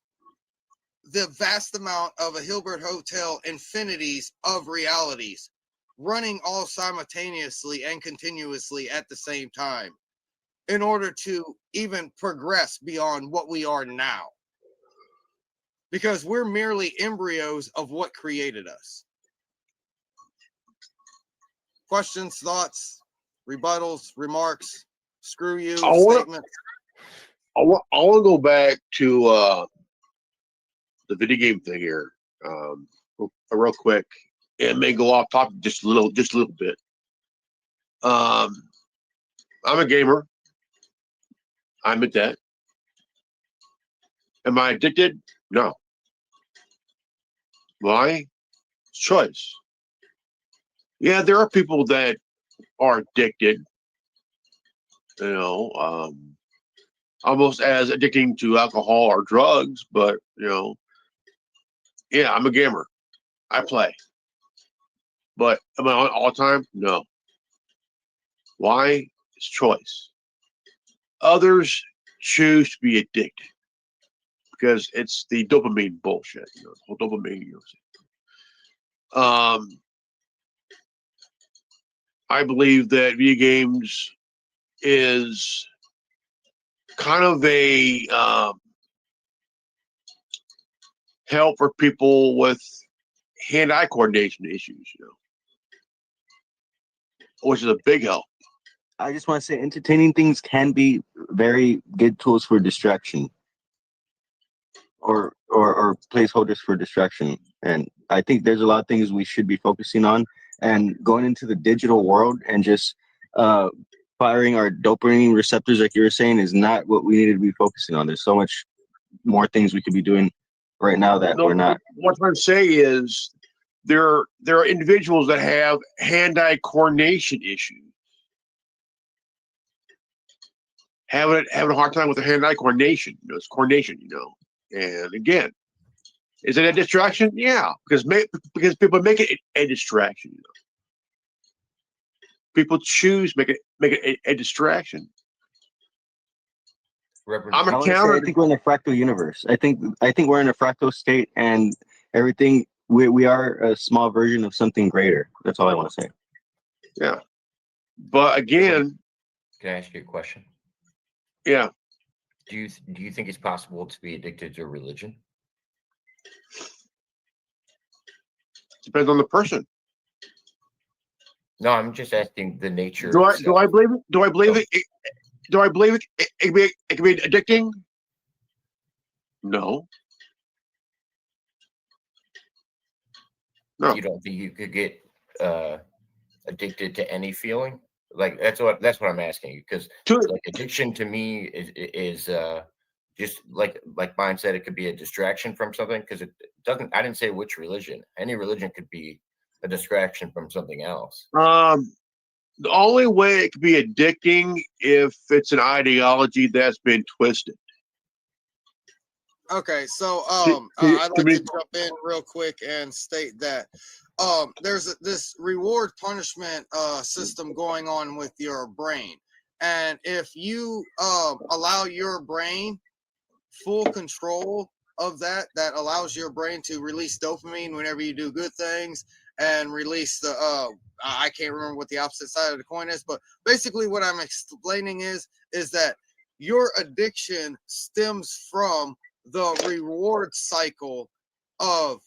the vast amount of a Hilbert Hotel infinities of realities running all simultaneously and continuously at the same time in order to even progress beyond what we are now. Because we're merely embryos of what created us. Questions, thoughts, rebuttals, remarks, screw you, statements? I want to go back to the video game thing here, real quick. It may go off topic just a little bit. I'm a gamer. I admit that. Am I addicted? No. Why? It's choice. Yeah, there are people that are addicted. You know, almost as addicting to alcohol or drugs. But yeah, I'm a gamer. I play. But am I on all the time? No. Why? It's choice. Others choose to be addicted because it's the dopamine bullshit. The whole dopamine. I believe that video games is kind of a help for people with hand-eye coordination issues, which is a big help. I just want to say entertaining things can be very good tools for distraction or placeholders for distraction. And I think there's a lot of things we should be focusing on, and going into the digital world and just firing our dopamine receptors, like you were saying, is not what we need to be focusing on. There's so much more things we could be doing right now that we're not. What I'm trying to say is there are individuals that have hand-eye coordination issues. Having a hard time with the hand-eye coordination. It's coordination, And again, is it a distraction? Yeah, because people make it a distraction. People choose make it a distraction. I'm a counter. I think we're in a fractal universe. I think we're in a fractal state, and everything we are a small version of something greater. That's all I want to say. Yeah, but again, can I ask you a question? Yeah. Do you think it's possible to be addicted to religion? Depends on the person. No, I'm just asking the nature. Do I believe it? Do I believe it? Do I believe it can be addicting? No. No. You don't think you could get addicted to any feeling? Like that's what I'm asking you, because like addiction to me is just like mine said, it could be a distraction from something, because it doesn't. I didn't say which religion. Any religion could be a distraction from something else. The only way it could be addicting if it's an ideology that's been twisted. Okay, so I'd like to jump in real quick and state that there's this reward punishment system going on with your brain, and if you allow your brain full control of that allows your brain to release dopamine whenever you do good things, and release the I can't remember what the opposite side of the coin is, but basically what I'm explaining is that your addiction stems from the reward cycle of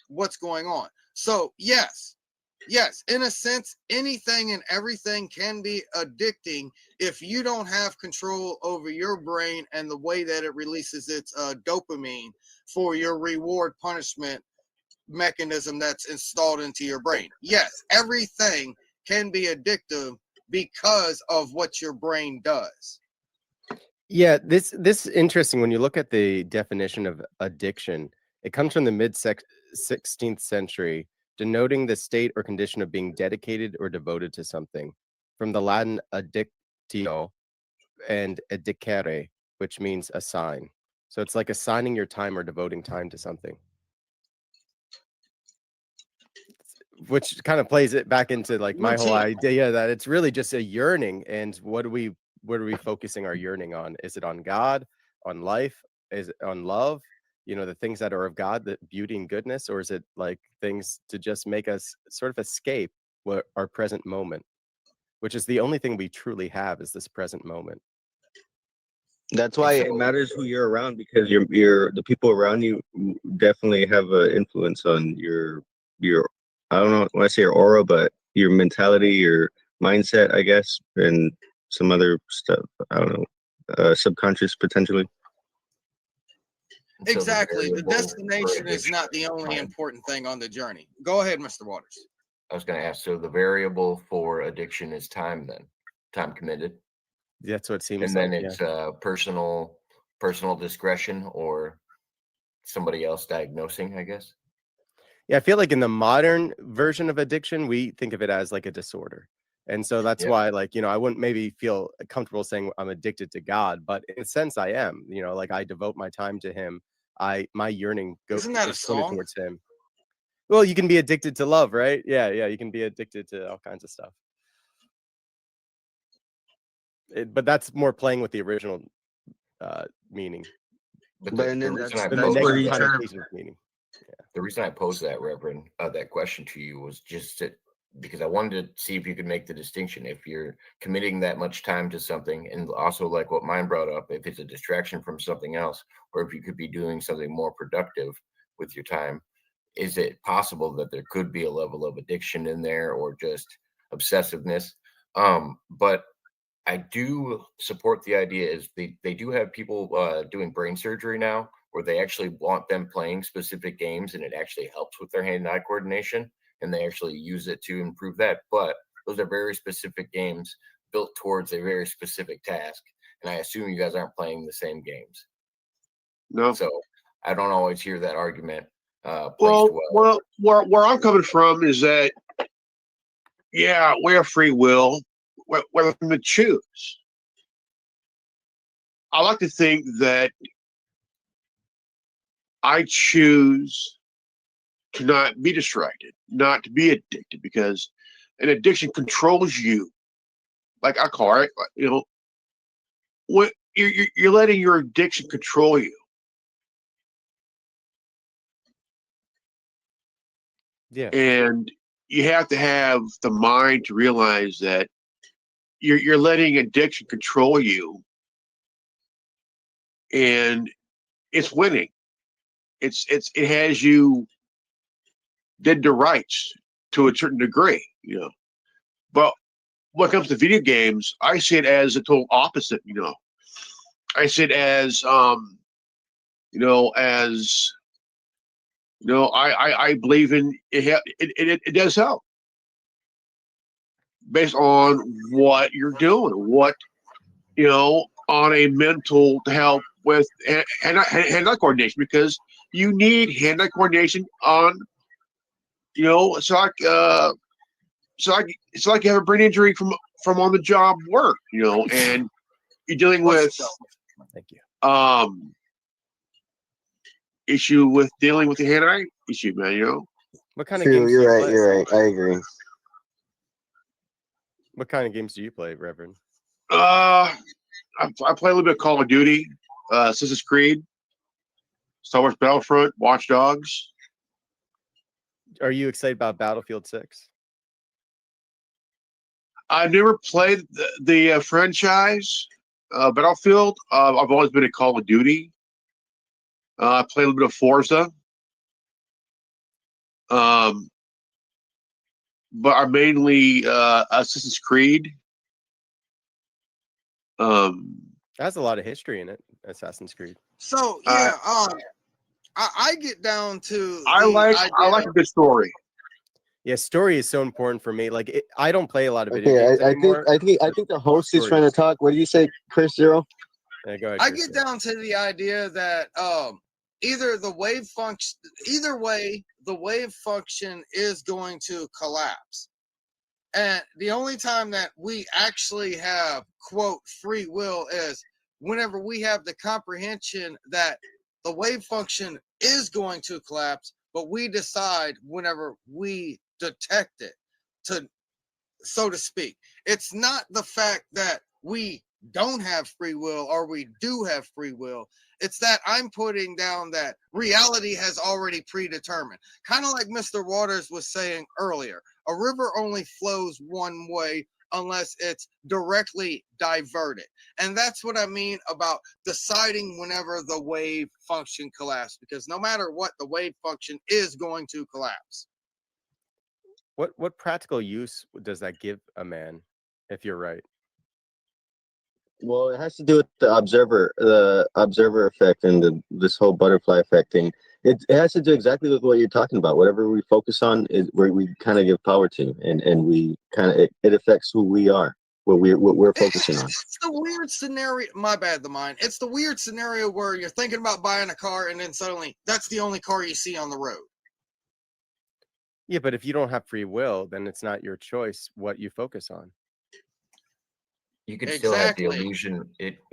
what's going on. So yes, in a sense, anything and everything can be addicting if you don't have control over your brain and the way that it releases its dopamine for your reward punishment mechanism that's installed into your brain. Yes, everything can be addictive because of what your brain does. Yeah, this is interesting. When you look at the definition of addiction, it comes from the mid 16th century, denoting the state or condition of being dedicated or devoted to something. From the Latin addictio and addicere, which means assign. So it's like assigning your time or devoting time to something, which kind of plays it back into like my whole idea that it's really just a yearning. And what are we focusing our yearning on? Is it on God, on life, is it on love, the things that are of God, the beauty and goodness, or is it like things to just make us sort of escape what our present moment, which is the only thing we truly have, is this present moment. That's why it matters who you're around, because the people around you definitely have an influence on your I don't know when I say your aura, but your mentality, your mindset, I guess, and some other stuff. I don't know, subconscious potentially. Exactly. The destination is not the only important thing on the journey. Go ahead, Mr. Waters. I was going to ask, so the variable for addiction is time, then? Time committed? That's what it seems and like. And then it's personal discretion or somebody else diagnosing, I guess? Yeah, I feel like in the modern version of addiction, we think of it as like a disorder. And so that's why, like, I wouldn't maybe feel comfortable saying I'm addicted to God, but in a sense I am, like I devote my time to him. My yearning goes towards him. Well, you can be addicted to love, right? Yeah, you can be addicted to all kinds of stuff. But that's more playing with the original meaning. But the reason I posed that, Reverend, that question to you was just because I wanted to see if you could make the distinction. If you're committing that much time to something, and also like what mine brought up, if it's a distraction from something else, or if you could be doing something more productive with your time, is it possible that there could be a level of addiction in there or just obsessiveness? But I do support the idea is they do have people doing brain surgery now where they actually want them playing specific games and it actually helps with their hand-eye coordination and they actually use it to improve that. But those are very specific games built towards a very specific task. And I assume you guys aren't playing the same games. No. So I don't always hear that argument. Well, where I'm coming from is that, yeah, we have free will. We're going to choose. I like to think that I choose to not be distracted, not to be addicted, because an addiction controls you. Like I call it, what you're letting your addiction control you. Yeah. And you have to have the mind to realize that you're letting addiction control you, and it's winning. It has you dead to rights to a certain degree, But when it comes to video games, I see it as a total opposite. I see it as I believe in it. It does help based on what you're doing, what on a mental to help with hand-eye coordination, because you need hand-eye coordination on it's like you have a brain injury from on the job work, and you're dealing with issue with dealing with the hand-eye issue, man. What kind of games? You're right. I agree. What kind of games do you play, Reverend? I play a little bit of Call of Duty, Assassin's Creed, Star Wars Battlefront, Watch Dogs. Are you excited about Battlefield 6? I never played the franchise Battlefield. I've always been a Call of Duty. I played a little bit of Forza. Um, but I'm mainly Assassin's Creed. It has a lot of history in it, Assassin's Creed. So Uh, yeah, I get down to I the like idea. a good story. Yeah, story is so important for me. Like, I don't play a lot of video Okay, games I anymore. think the host is Story. trying to talk. What do you say, Chris Zero? Yeah, go ahead, I Chris. get down to the idea that either the wave function, either way, the wave function is going to collapse. And the only time that we actually have, quote, free will is whenever we have the comprehension that the wave function is going to collapse, but we decide whenever we detect it to, so to speak. It's not the fact that we don't have free will or we do have free will. It's that I'm putting down that reality has already predetermined. Kind of like Mr. Waters was saying earlier, a river only flows one way unless it's directly diverted. And that's what I mean about deciding whenever the wave function collapses, because no matter what, the wave function is going to collapse. What practical use does that give a man, if you're right? Well, it has to do with the observer effect, and this whole butterfly effect thing. It has to do exactly with what you're talking about. Whatever we focus on is where we kind of give power to, and we kind of it affects who we are, what we're focusing on. It's the weird scenario. My bad, the mind. It's the weird scenario where you're thinking about buying a car, and then suddenly that's the only car you see on the road. Yeah, but if you don't have free will, then it's not your choice what you focus on. You could still have the Exactly. illusion,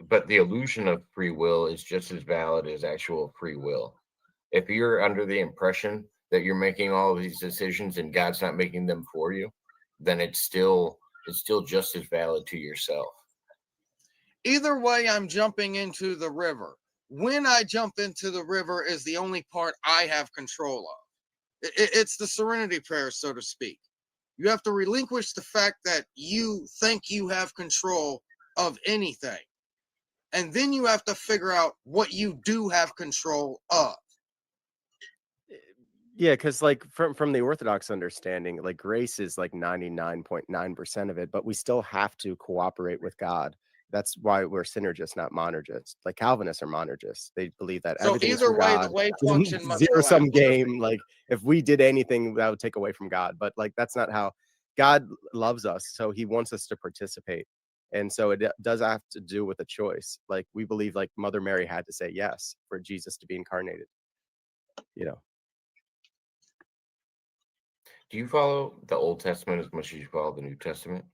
but the illusion of free will is just as valid as actual free will. If you're under the impression that you're making all of these decisions and God's not making them for you, then it's still just as valid to yourself. Either way, I'm jumping into the river. When I jump into the river is the only part I have control of. It's the serenity prayer, so to speak. You have to relinquish the fact that you think you have control of anything. And then you have to figure out what you do have control of. Yeah, because like from the Orthodox understanding, like grace is like 99.9% of it, but we still have to cooperate with God. That's why we're synergists, not monergists. Like Calvinists are monergists. They believe that So everything's either from way, the God. wave function must Zero sum collapse. game. Like if we did anything, that would take away from God. But like that's not how God loves us. So he wants us to participate. And so it does have to do with a choice. Like we believe like Mother Mary had to say yes for Jesus to be incarnated. You know. Do you follow the Old Testament as much as you follow the New Testament?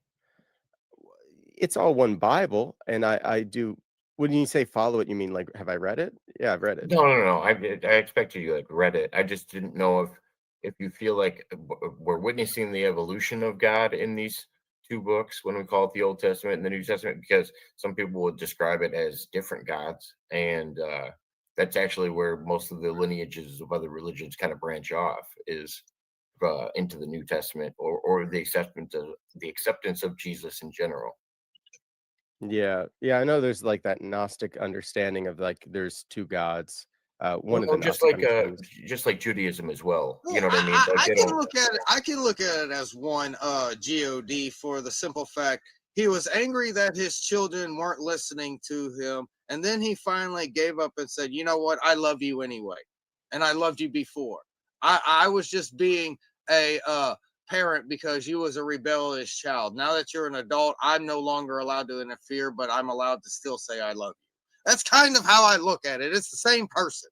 It's all one Bible, and I do. When you say follow it, you mean like have I read it? Yeah, I've read it. No. I expected you like read it. I just didn't know if you feel like we're witnessing the evolution of God in these two books when we call it the Old Testament and the New Testament, because some people would describe it as different gods, and that's actually where most of the lineages of other religions kind of branch off is into the New Testament or the acceptance of Jesus in general. Yeah, I know there's like that Gnostic understanding of like there's two gods. One of the Well, Gnostic understandings. just like Judaism as well. You Well, know what I mean? Like I they can don't. look at it. I can look at it as one God for the simple fact he was angry that his children weren't listening to him, and then he finally gave up and said, "You know what? I love you anyway, and I loved you before. I was just being a parent because you was a rebellious child. Now that you're an adult, I'm no longer allowed to interfere, but I'm allowed to still say I love you." That's kind of how I look at it. It's the same person.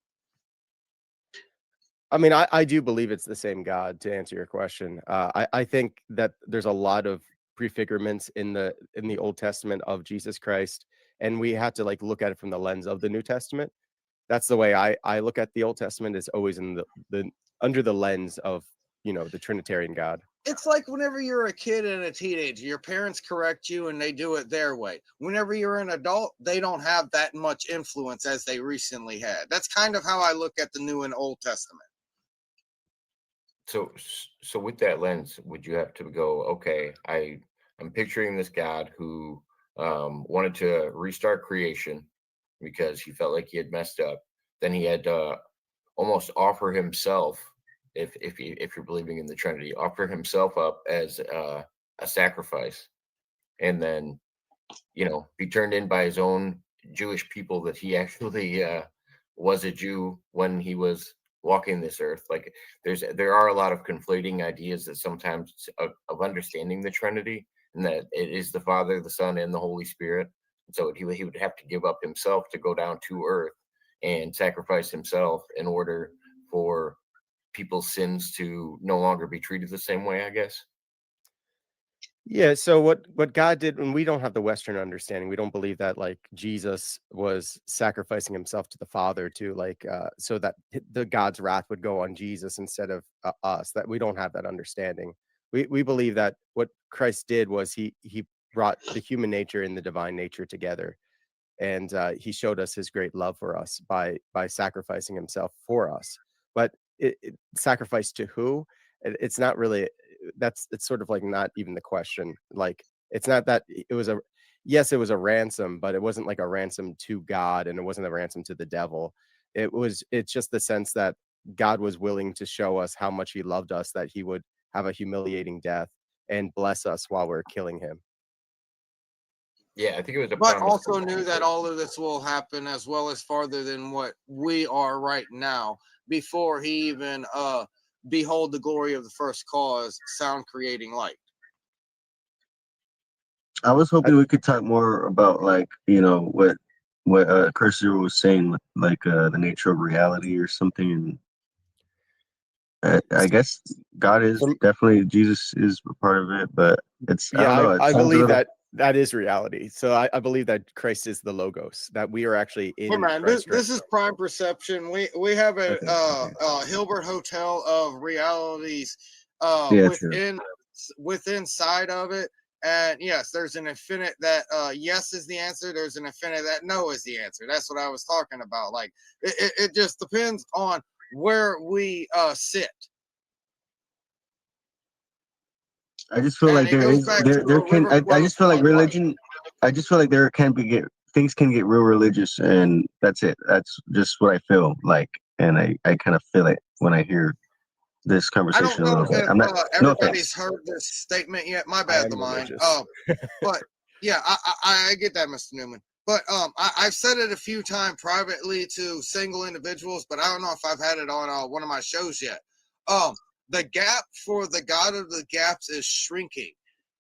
I mean, I do believe it's the same God, to answer your question. I think that there's a lot of prefigurements in the Old Testament of Jesus Christ, and we have to like look at it from the lens of the New Testament. That's the way I look at the Old Testament, is always in the under the lens of the Trinitarian God. It's like whenever you're a kid and a teenager, your parents correct you and they do it their way. Whenever you're an adult, they don't have that much influence as they recently had. That's kind of how I look at the New and Old Testament. So with that lens, would you have to go, okay, I'm picturing this God who wanted to restart creation because he felt like he had messed up. Then he had to almost offer himself, if you're believing in the Trinity, offer himself up as a sacrifice, and then be turned in by his own Jewish people that he actually was a Jew when he was walking this earth. Like there are a lot of conflating ideas that sometimes of understanding the Trinity, and that it is the Father, the Son, and the Holy Spirit. So he would have to give up himself to go down to earth and sacrifice himself in order for people's sins to no longer be treated the same way, I guess. Yeah, so what God did, and we don't have the Western understanding. We don't believe that like Jesus was sacrificing himself to the Father to like so that the God's wrath would go on Jesus instead of us. That we don't have that understanding. We believe that what Christ did was he brought the human nature and the divine nature together, and he showed us his great love for us by sacrificing himself for us. But sacrifice to who? It's not really, it's sort of like not even the question. Like it's not that it was a, yes, it was a ransom, but it wasn't like a ransom to God, and it wasn't a ransom to the devil. It's just the sense that God was willing to show us how much he loved us, that he would have a humiliating death and bless us while we're killing him. Yeah, I think it was a But promise. also knew that all of this will happen as well as farther than what we are right now before he even behold the glory of the first cause, sound creating light. I was hoping we could talk more about like what Cursor was saying, like the nature of reality or something. And I guess God is definitely, Jesus is a part of it, but it's, I don't know. I believe that is reality. So I believe that Christ is the Logos, that we are actually in. Hey man, Christ. this is prime perception. We have a Hilbert Hotel of realities within side of it. And yes, there's an infinite that yes is the answer. There's an infinite that no is the answer. That's what I was talking about. Like it just depends on where we sit. I just feel like there can I just feel like religion. I just feel like there can be things can get real religious, and that's it. That's just what I feel like, and I kind of feel it when I hear this conversation. I don't know if everybody's no heard this statement yet. My bad, the mind. But yeah, I get that, Mr. Newman. But I've said it a few times privately to single individuals, but I don't know if I've had it on one of my shows yet. The gap for the God of the gaps is shrinking,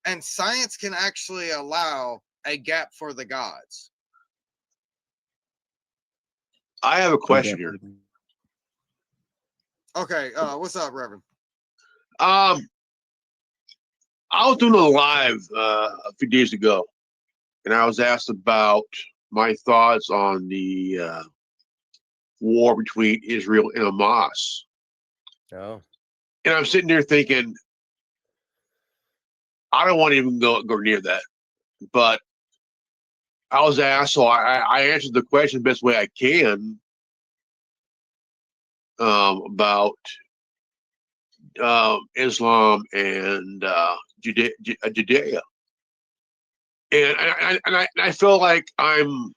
and science can actually allow a gap for the gods. I have a question here. Okay, what's up, Reverend? I was doing a live a few days ago, and I was asked about my thoughts on the war between Israel and Hamas. Oh. And I'm sitting there thinking, I don't want to even go near that. But I was asked, so I answered the question the best way I can about Islam and Judea. And I feel like I'm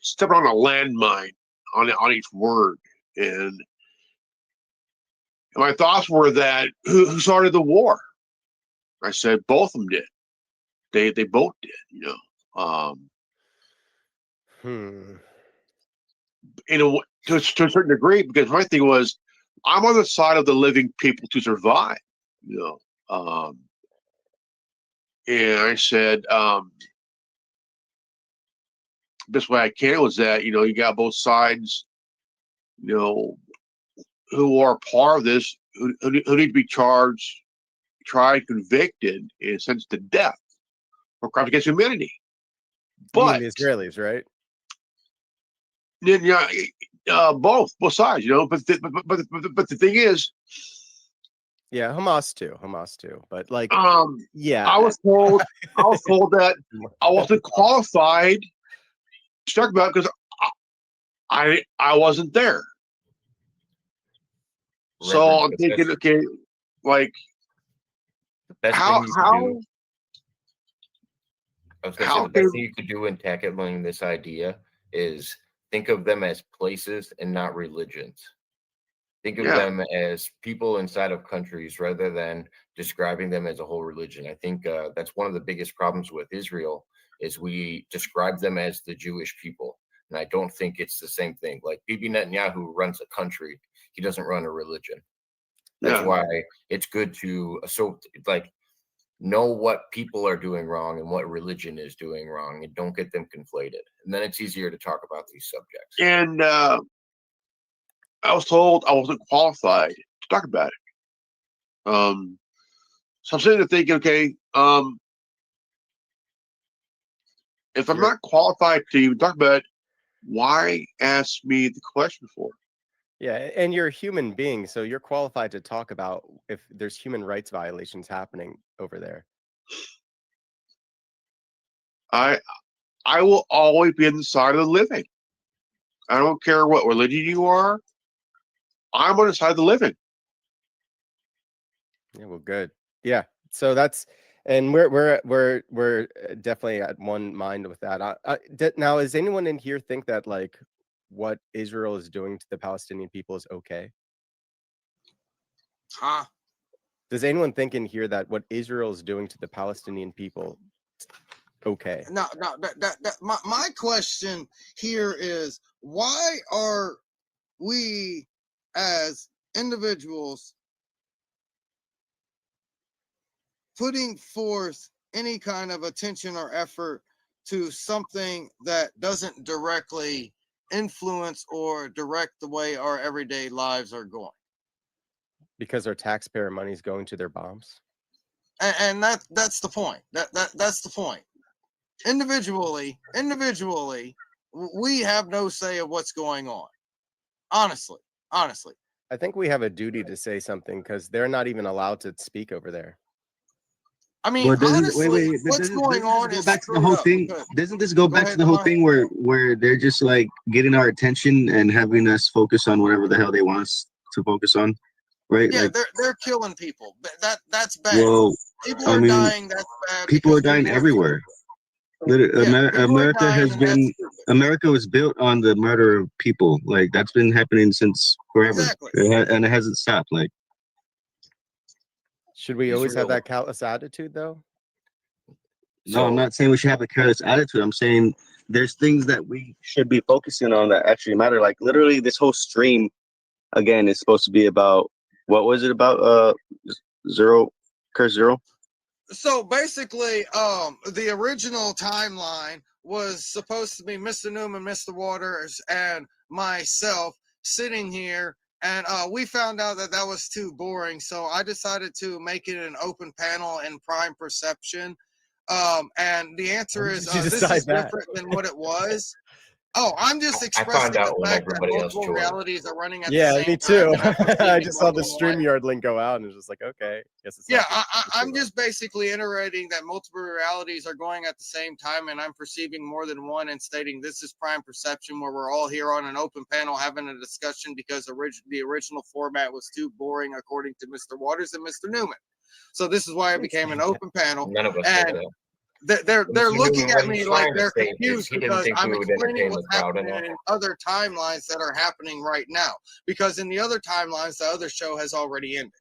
stepping on a landmine on each word. And my thoughts were that who started the war? I said both of them did. They both did, to a certain degree, because my thing was, I'm on the side of the living people to survive, and I said, best way I can was that, you got both sides, who are part of this, who need to be charged, tried, convicted, and sentenced to death for crimes against humanity. But the Israelis, right? Then both sides, But the thing is, yeah, Hamas too. But like, yeah, I was told that I wasn't qualified to talk about it because I wasn't there. So I'm thinking, okay, Like The best how thing you could how do. I was going to say how the best can thing you could do in tackling this idea is think of them as places and not religions. Think of yeah them as people inside of countries rather than describing them as a whole religion. I think that's one of the biggest problems with Israel is we describe them as the Jewish people, and I don't think it's the same thing. Like Bibi Netanyahu runs a country; he doesn't run a religion. That's yeah why it's good to know what people are doing wrong and what religion is doing wrong, and don't get them conflated. And then it's easier to talk about these subjects. and I was told I wasn't qualified to talk about it. So I'm sitting there thinking, okay, if I'm You're not qualified to even talk about it, why ask me the question for? Yeah, and you're a human being, so you're qualified to talk about if there's human rights violations happening over there. I I will always be on the side of the living. I don't care what religion you are. I'm on the side of the living. Yeah, well, good. Yeah, so that's and we're definitely at one mind with that. Now, is anyone in here think that like what Israel is doing to the Palestinian people is okay? Huh? Does anyone think in here that what Israel is doing to the Palestinian people okay? No, no. My question here is, why are we as individuals putting forth any kind of attention or effort to something that doesn't directly influence or direct the way our everyday lives are going? Because our taxpayer money is going to their bombs. And that's the point. That's the point. Individually, we have no say of what's going on. Honestly. I think we have a duty to say something because they're not even allowed to speak over there. I mean, Well, doesn't wait, honestly, wait, but what's going doesn't on this go is back to the screwed whole up. thing? Because, Doesn't this go go back to ahead, the whole Amaya. thing where they're just like getting our attention and having us focus on whatever the hell they want us to focus on, right? Yeah, Like, they're killing people. That's bad. well, People I are mean, dying. That's bad people because are dying people are killing. everywhere. Yeah, people are America dying, has and that's been stupid. America was built on the murder of people. Like that's been happening since forever, Exactly. and it hasn't stopped. Like, Should we always have Israel. that callous attitude though? no, I'm So not saying we should have a careless attitude. I'm saying there's things that we should be focusing on that actually matter. Like literally, this whole stream again is supposed to be about what was it about? Zero, Curse Zero. So basically, the original timeline was supposed to be Mr. Newman, Mr. Waters, and myself sitting here, and we found out that that was too boring. So I decided to make it an open panel in Prime Perception. And the answer When is did you this decide is that? different than what it was. Oh, I'm just I found expressing the out when fact that everybody else multiple joined. realities are running at the Yeah, same me time, too. and I'm I perceiving just saw black the and white. StreamYard link go out and it was just like, okay, guess it's Yeah, not I'm just basically iterating that multiple realities are going at the same time, and I'm perceiving more than one and stating this is Prime Perception, where we're all here on an open panel having a discussion because the original format was too boring, according to Mr. Waters and Mr. Newman. So this is why it became an open panel, None of us said and that. they're Mr. looking Newman, at what me he's like trying to they're say is confused he didn't because think I'm we would explaining entertain what's the crowd happening enough. in other timelines that are happening right now. Because in the other timelines, the other show has already ended.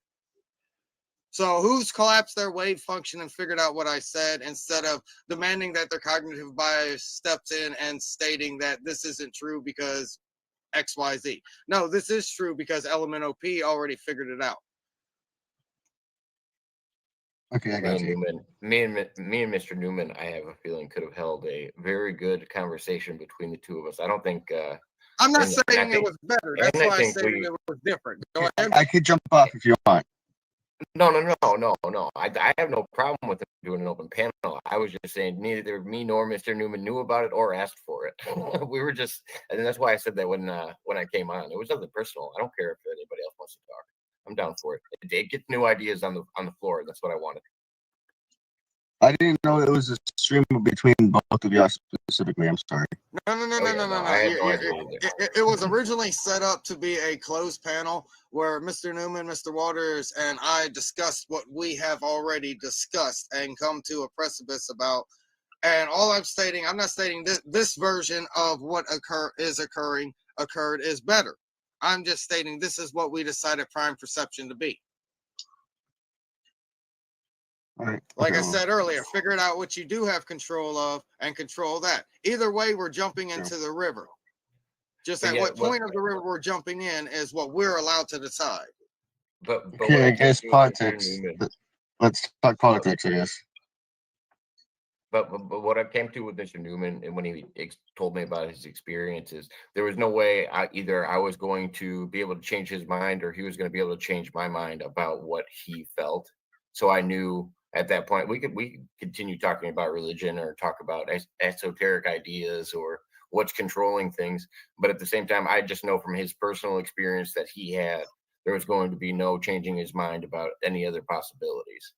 So who's collapsed their wave function and figured out what I said instead of demanding that their cognitive bias steps in and stating that this isn't true because XYZ? No, this is true because Element OP already figured it out. Okay, I got you. Me and Mr. Newman, I have a feeling could have held a very good conversation between the two of us. I don't think. I'm not And I saying it think- was better. and That's I why I think said we- it was different. Go ahead. I could jump off if you want. No. I have no problem with them doing an open panel. I was just saying neither me nor Mr. Newman knew about it or asked for it. We were just, and that's why I said that when I came on. It was nothing personal. I don't care if anybody else wants to talk. I'm down for it. It gets new ideas on the floor. That's what I wanted. I didn't know it was a stream between both of y'all specifically. I'm sorry. No, no, no, Oh, no, yeah, no, no, no, I no. had no idea either. It was originally set up to be a closed panel where Mr. Newman, Mr. Waters, and I discussed what we have already discussed and come to a precipice about. And all I'm stating, I'm not stating that this version of what occurred is better. I'm just stating this is what we decided Prime Perception to be. All right. Like Okay, I well, said earlier, figure out what you do have control of and control that. Either way, we're jumping into the river. Just But at yeah, what point of the river we're jumping in is what we're allowed to decide. But what okay, I came guess to with Mr. politics. Newman, Let's talk politics, I guess. but what I came to with Mr. Newman, and when he told me about his experiences, there was no way either I was going to be able to change his mind, or he was going to be able to change my mind about what he felt. So I knew at that point we could continue talking about religion or talk about esoteric ideas or what's controlling things, but at the same time, I just know from his personal experience that he had, there was going to be no changing his mind about any other possibilities.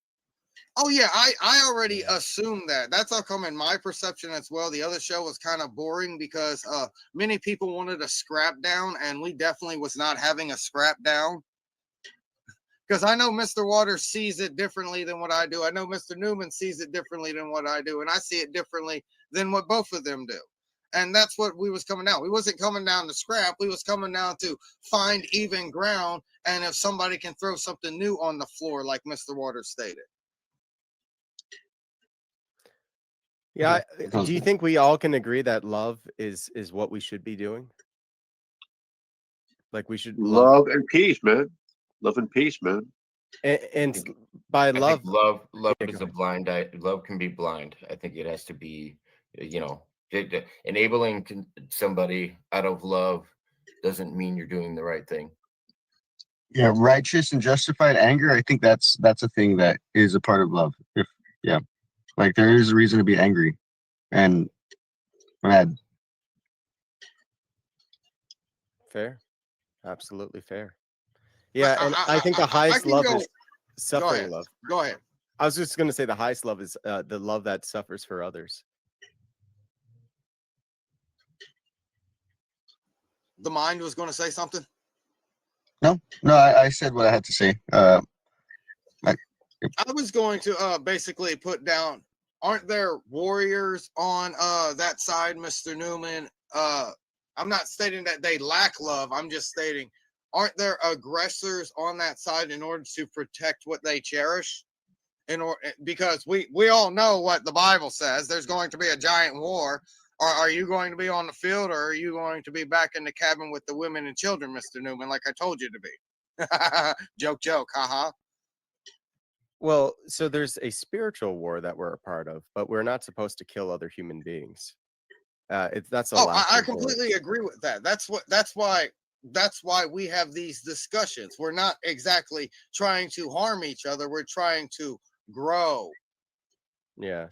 Oh yeah, I already assumed that. That's how come in my perception as well. The other show was kind of boring because many people wanted a scrap down, and we definitely was not having a scrap down. Because I know Mr. Waters sees it differently than what I do. I know Mr. Newman sees it differently than what I do, and I see it differently than what both of them do. And that's what we was coming down. We wasn't coming down to scrap. We was coming down to find even ground, and if somebody can throw something new on the floor, like Mr. Waters stated. Yeah. Do you think we all can agree that love is what we should be doing? Like we should Love and peace, man. Love and peace, man. and by I love, think love Yeah, is go a blind eye. Love can be blind. I think it has to be, enabling somebody out of love doesn't mean you're doing the right thing. Yeah, righteous and justified anger. I think that's a thing that is a part of love. Like there is a reason to be angry and mad. fair, absolutely fair. Yeah, and I think the highest can love go- is suffering ahead. love. Go ahead. I was just going to say the highest love is the love that suffers for others. The mind was going to say something. No, I said what I had to say. I was going to basically put down, aren't there warriors on that side, Mr. Newman? I'm not stating that they lack love. I'm just stating, aren't there aggressors on that side in order to protect what they cherish? Because we all know what the Bible says. There's going to be a giant war. Are you going to be on the field, or are you going to be back in the cabin with the women and children, Mr. Newman, like I told you to be? Joke, haha. Well, so there's a spiritual war that we're a part of, but we're not supposed to kill other human beings. That's a Oh, last I resort. completely agree with that. That's why we have these discussions. We're not exactly trying to harm each other. We're trying to grow. Yeah.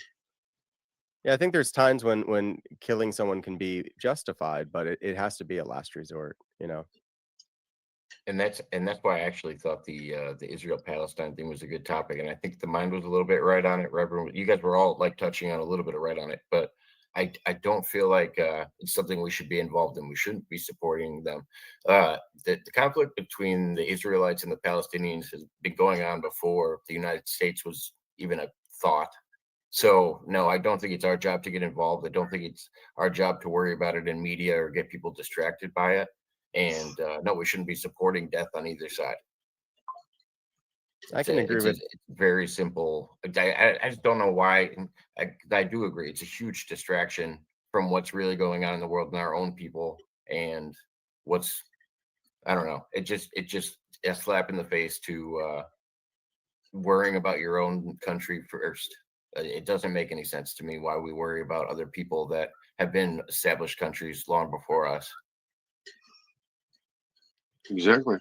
Yeah, I think there's times when killing someone can be justified, but it has to be a last resort, you know. And that's why I actually thought the Israel Palestine thing was a good topic, and I think the mind was a little bit right on it. Reverend, you guys were all like touching on a little bit of right on it, but I don't feel like it's something we should be involved in. We shouldn't be supporting them. The conflict between the Israelites and the Palestinians has been going on before the United States was even a thought. So no, I don't think it's our job to get involved. I don't think it's our job to worry about it in media or get people distracted by it. And no, we shouldn't be supporting death on either side. I can agree with. It's very simple. I just don't know why. I do agree. It's a huge distraction from what's really going on in the world and our own people and what's, I don't know. It just a slap in the face to worrying about your own country first. It doesn't make any sense to me why we worry about other people that have been established countries long before us. Exactly.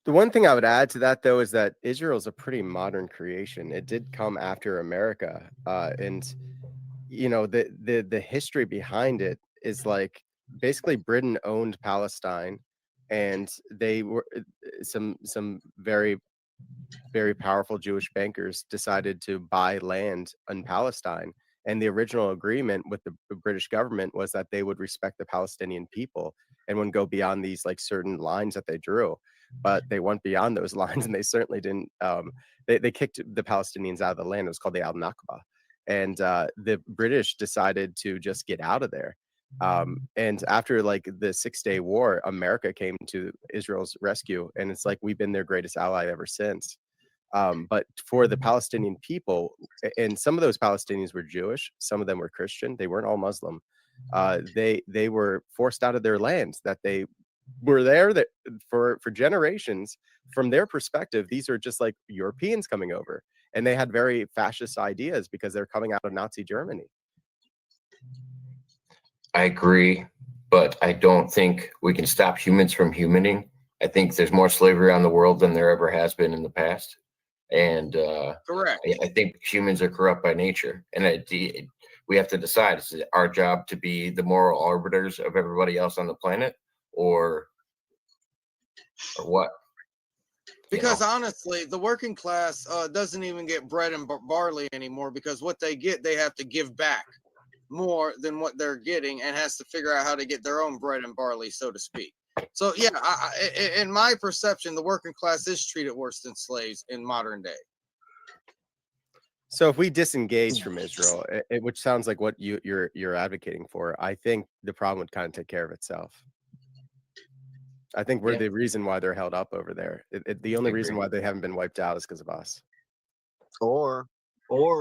The one thing I would add to that, though, is that Israel is a pretty modern creation. It did come after America, and you know the history behind it is like basically Britain owned Palestine, and they were some very very powerful Jewish bankers decided to buy land in Palestine. And the original agreement with the British government was that they would respect the Palestinian people and wouldn't go beyond these like certain lines that they drew. But they went beyond those lines, and they certainly didn't. They kicked the Palestinians out of the land. It was called the Al Nakba, and the British decided to just get out of there. And after like the 6 Day War, America came to Israel's rescue, and it's like we've been their greatest ally ever since. But for the Palestinian people, and some of those Palestinians were Jewish, some of them were Christian. They weren't all Muslim. They were forced out of their lands that they were there that for generations. From their perspective, these are just like Europeans coming over, and they had very fascist ideas because they're coming out of Nazi Germany. I agree, but I don't think we can stop humans from humaning. I think there's more slavery around the world than there ever has been in the past. And Correct. I think humans are corrupt by nature. And we have to decide, is it our job to be the moral arbiters of everybody else on the planet, or what? Because honestly, the working class doesn't even get bread and barley anymore, because what they get, they have to give back more than what they're getting, and has to figure out how to get their own bread and barley, so to speak. So yeah, in my perception, the working class is treated worse than slaves in modern day. So if we disengage from Israel, which sounds like what you're advocating for, I think the problem would kind of take care of itself. I think we're the reason why they're held up over there. The only reason why they haven't been wiped out is because of us. Or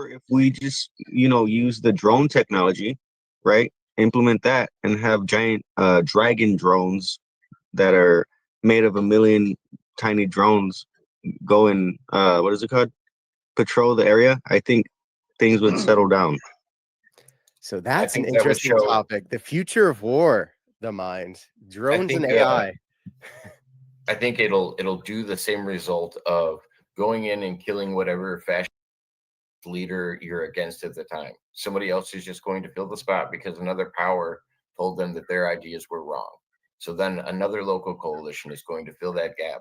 if we just, use the drone technology, right? Implement that and have giant dragon drones that are made of a million tiny drones go and what is it called? Patrol the area. I think things would settle down. So that's an think that would interesting show- topic. The future of war, the mind, drones and think, AI. I think it'll do the same result of going in and killing whatever fascist leader you're against at the time. Somebody else is just going to fill the spot because another power told them that their ideas were wrong. So then another local coalition is going to fill that gap,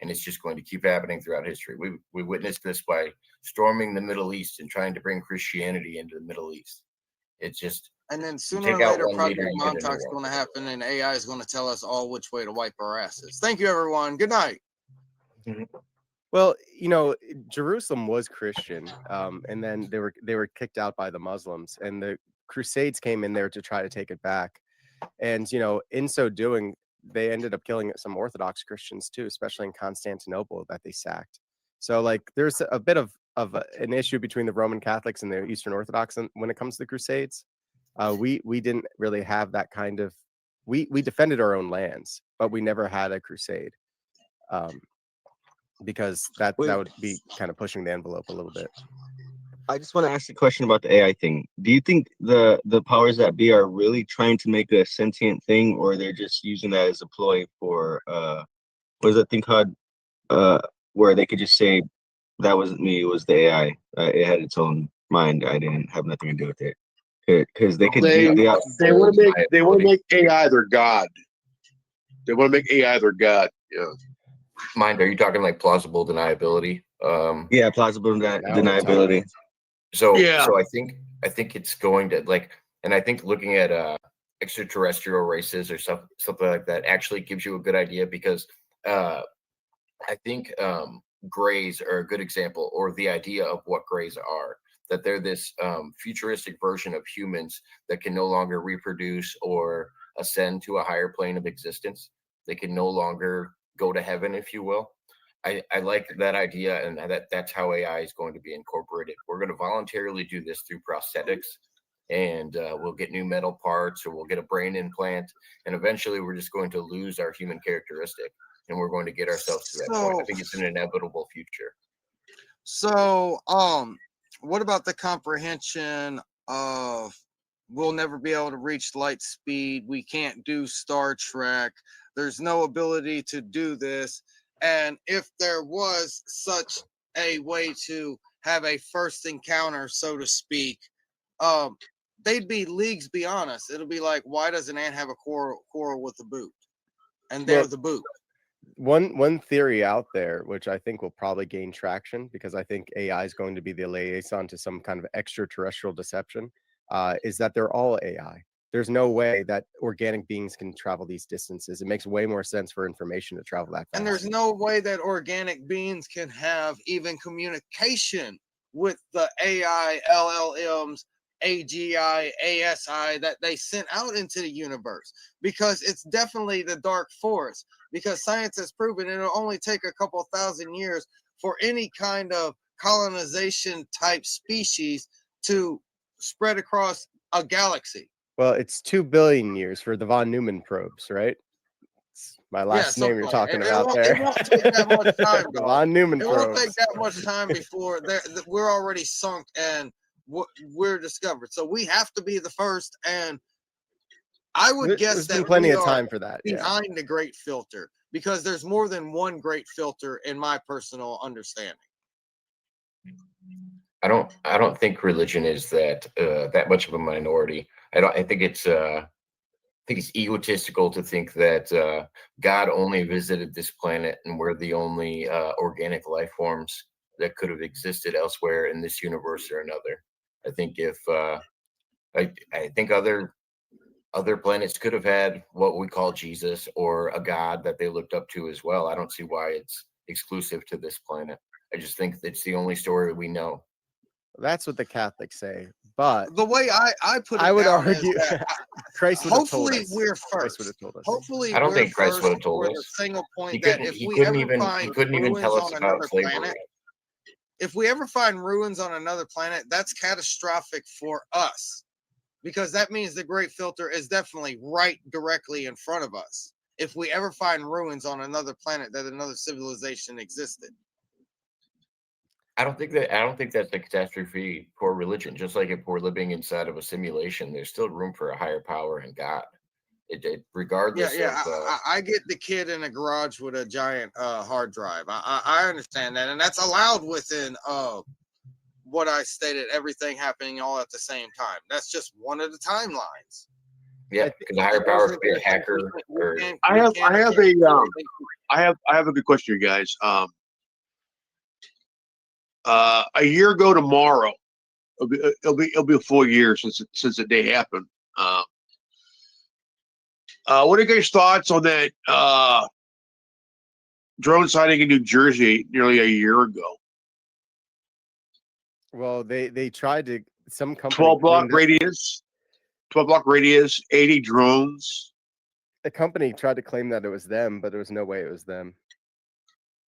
and it's just going to keep happening throughout history. We witnessed this by storming the Middle East and trying to bring Christianity into the Middle East. It's just, And then sooner take or out later, one Project leader and get a new Montauk's one. going to happen, and AI is going to tell us all which way to wipe our asses. Thank you, everyone. Good night. Well, Jerusalem was Christian, and then they were kicked out by the Muslims, and the Crusades came in there to try to take it back. And in so doing, they ended up killing some Orthodox Christians too, especially in Constantinople that they sacked. So like, there's a bit of an issue between the Roman Catholics and the Eastern Orthodox when it comes to the Crusades. We didn't really have that kind of. We defended our own lands, but we never had a crusade. Because that would be kind of pushing the envelope a little bit. I just want to ask a question about the AI thing. Do you think the powers that be are really trying to make a sentient thing, or they're just using that as a ploy for what is that thing called? Where they could just say, "That wasn't me; it was the AI. It had its own mind. I didn't have nothing to do with it." Because they could. They want to make AI their god. They want to make AI their god. Yeah. Mind, are you talking like plausible deniability? Yeah, plausible deniability. So Yeah. I think it's going to like, and I think looking at extraterrestrial races or something like that actually gives you a good idea, because I think grays are a good example, or the idea of what grays are, that they're this futuristic version of humans that can no longer reproduce or ascend to a higher plane of existence. They can no longer go to heaven, if you will. I like that idea, and that's how AI is going to be incorporated. We're going to voluntarily do this through prosthetics, and we'll get new metal parts, or we'll get a brain implant, and eventually we're just going to lose our human characteristic, and we're going to get ourselves to that point. I think it's an inevitable future. So, what about the comprehension of we'll never be able to reach light speed? We can't do Star Trek. There's no ability to do this. And if there was such a way to have a first encounter, so to speak, they'd be leagues beyond us. It'll be like, why does an ant have a quarrel with the boot? And they're the boot. One theory out there, which I think will probably gain traction because I think AI is going to be the liaison to some kind of extraterrestrial deception, is that they're all AI. There's no way that organic beings can travel these distances. It makes way more sense for information to travel that fast. And there's no way that organic beings can have even communication with the AI, LLMs, AGI, ASI that they sent out into the universe, because it's definitely the dark forest. Because science has proven it'll only take a couple thousand years for any kind of colonization type species to spread across a galaxy. Well, it's 2 billion years for the von Neumann probes, right? It's my last name something you're like talking it. about It there. won't take that much time, The dog. von Neumann It won't probes. take that much time before we're already sunk and we're discovered. So we have to be the first. And I would guess There's that been plenty we of are time for that. Yeah. behind the great filter, because there's more than one great filter in my personal understanding. I don't think religion is that much of a minority. I think it's egotistical to think that God only visited this planet and we're the only organic life forms that could have existed elsewhere in this universe or another. I think if I think other planets could have had what we call Jesus or a God that they looked up to as well. I don't see why it's exclusive to this planet. I just think it's the only story we know. That's what the Catholics say. But The way I put it, I would down is argue that Christ would have told hopefully us. we're Christ would first. have told us. Hopefully, I don't we're think Christ first would have told for the us. single He point that couldn't. if He we couldn't ever even. He find couldn't even ruins tell us on about another slavery. planet, if we ever find ruins on another planet, that's catastrophic for us, because that means the great filter is definitely right directly in front of us. If we ever find ruins on another planet that another civilization existed. I don't think that's a catastrophe for religion. Just like if we're living inside of a simulation, there's still room for a higher power and God. Regardless of. I get the kid in a garage with a giant hard drive. I understand that, and that's allowed within what I stated. Everything happening all at the same time. That's just one of the timelines. Yeah, because the higher power could be a hacker. Or I have a good question, you guys. A year ago tomorrow, it'll be a full year since the day happened. What are your guys' thoughts on that drone sighting in New Jersey nearly a year ago? Well, they tried to, some company 12 block claimed that- radius, 12 block radius, 80 drones. the company tried to claim that it was them, but there was no way it was them.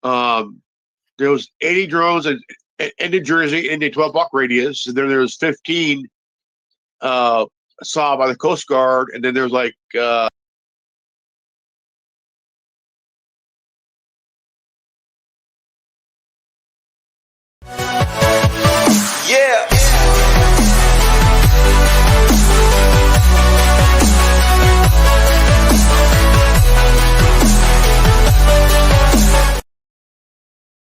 There was 80 drones in New Jersey in the 12 block radius, and then there was 15 saw by the Coast Guard, and then there's like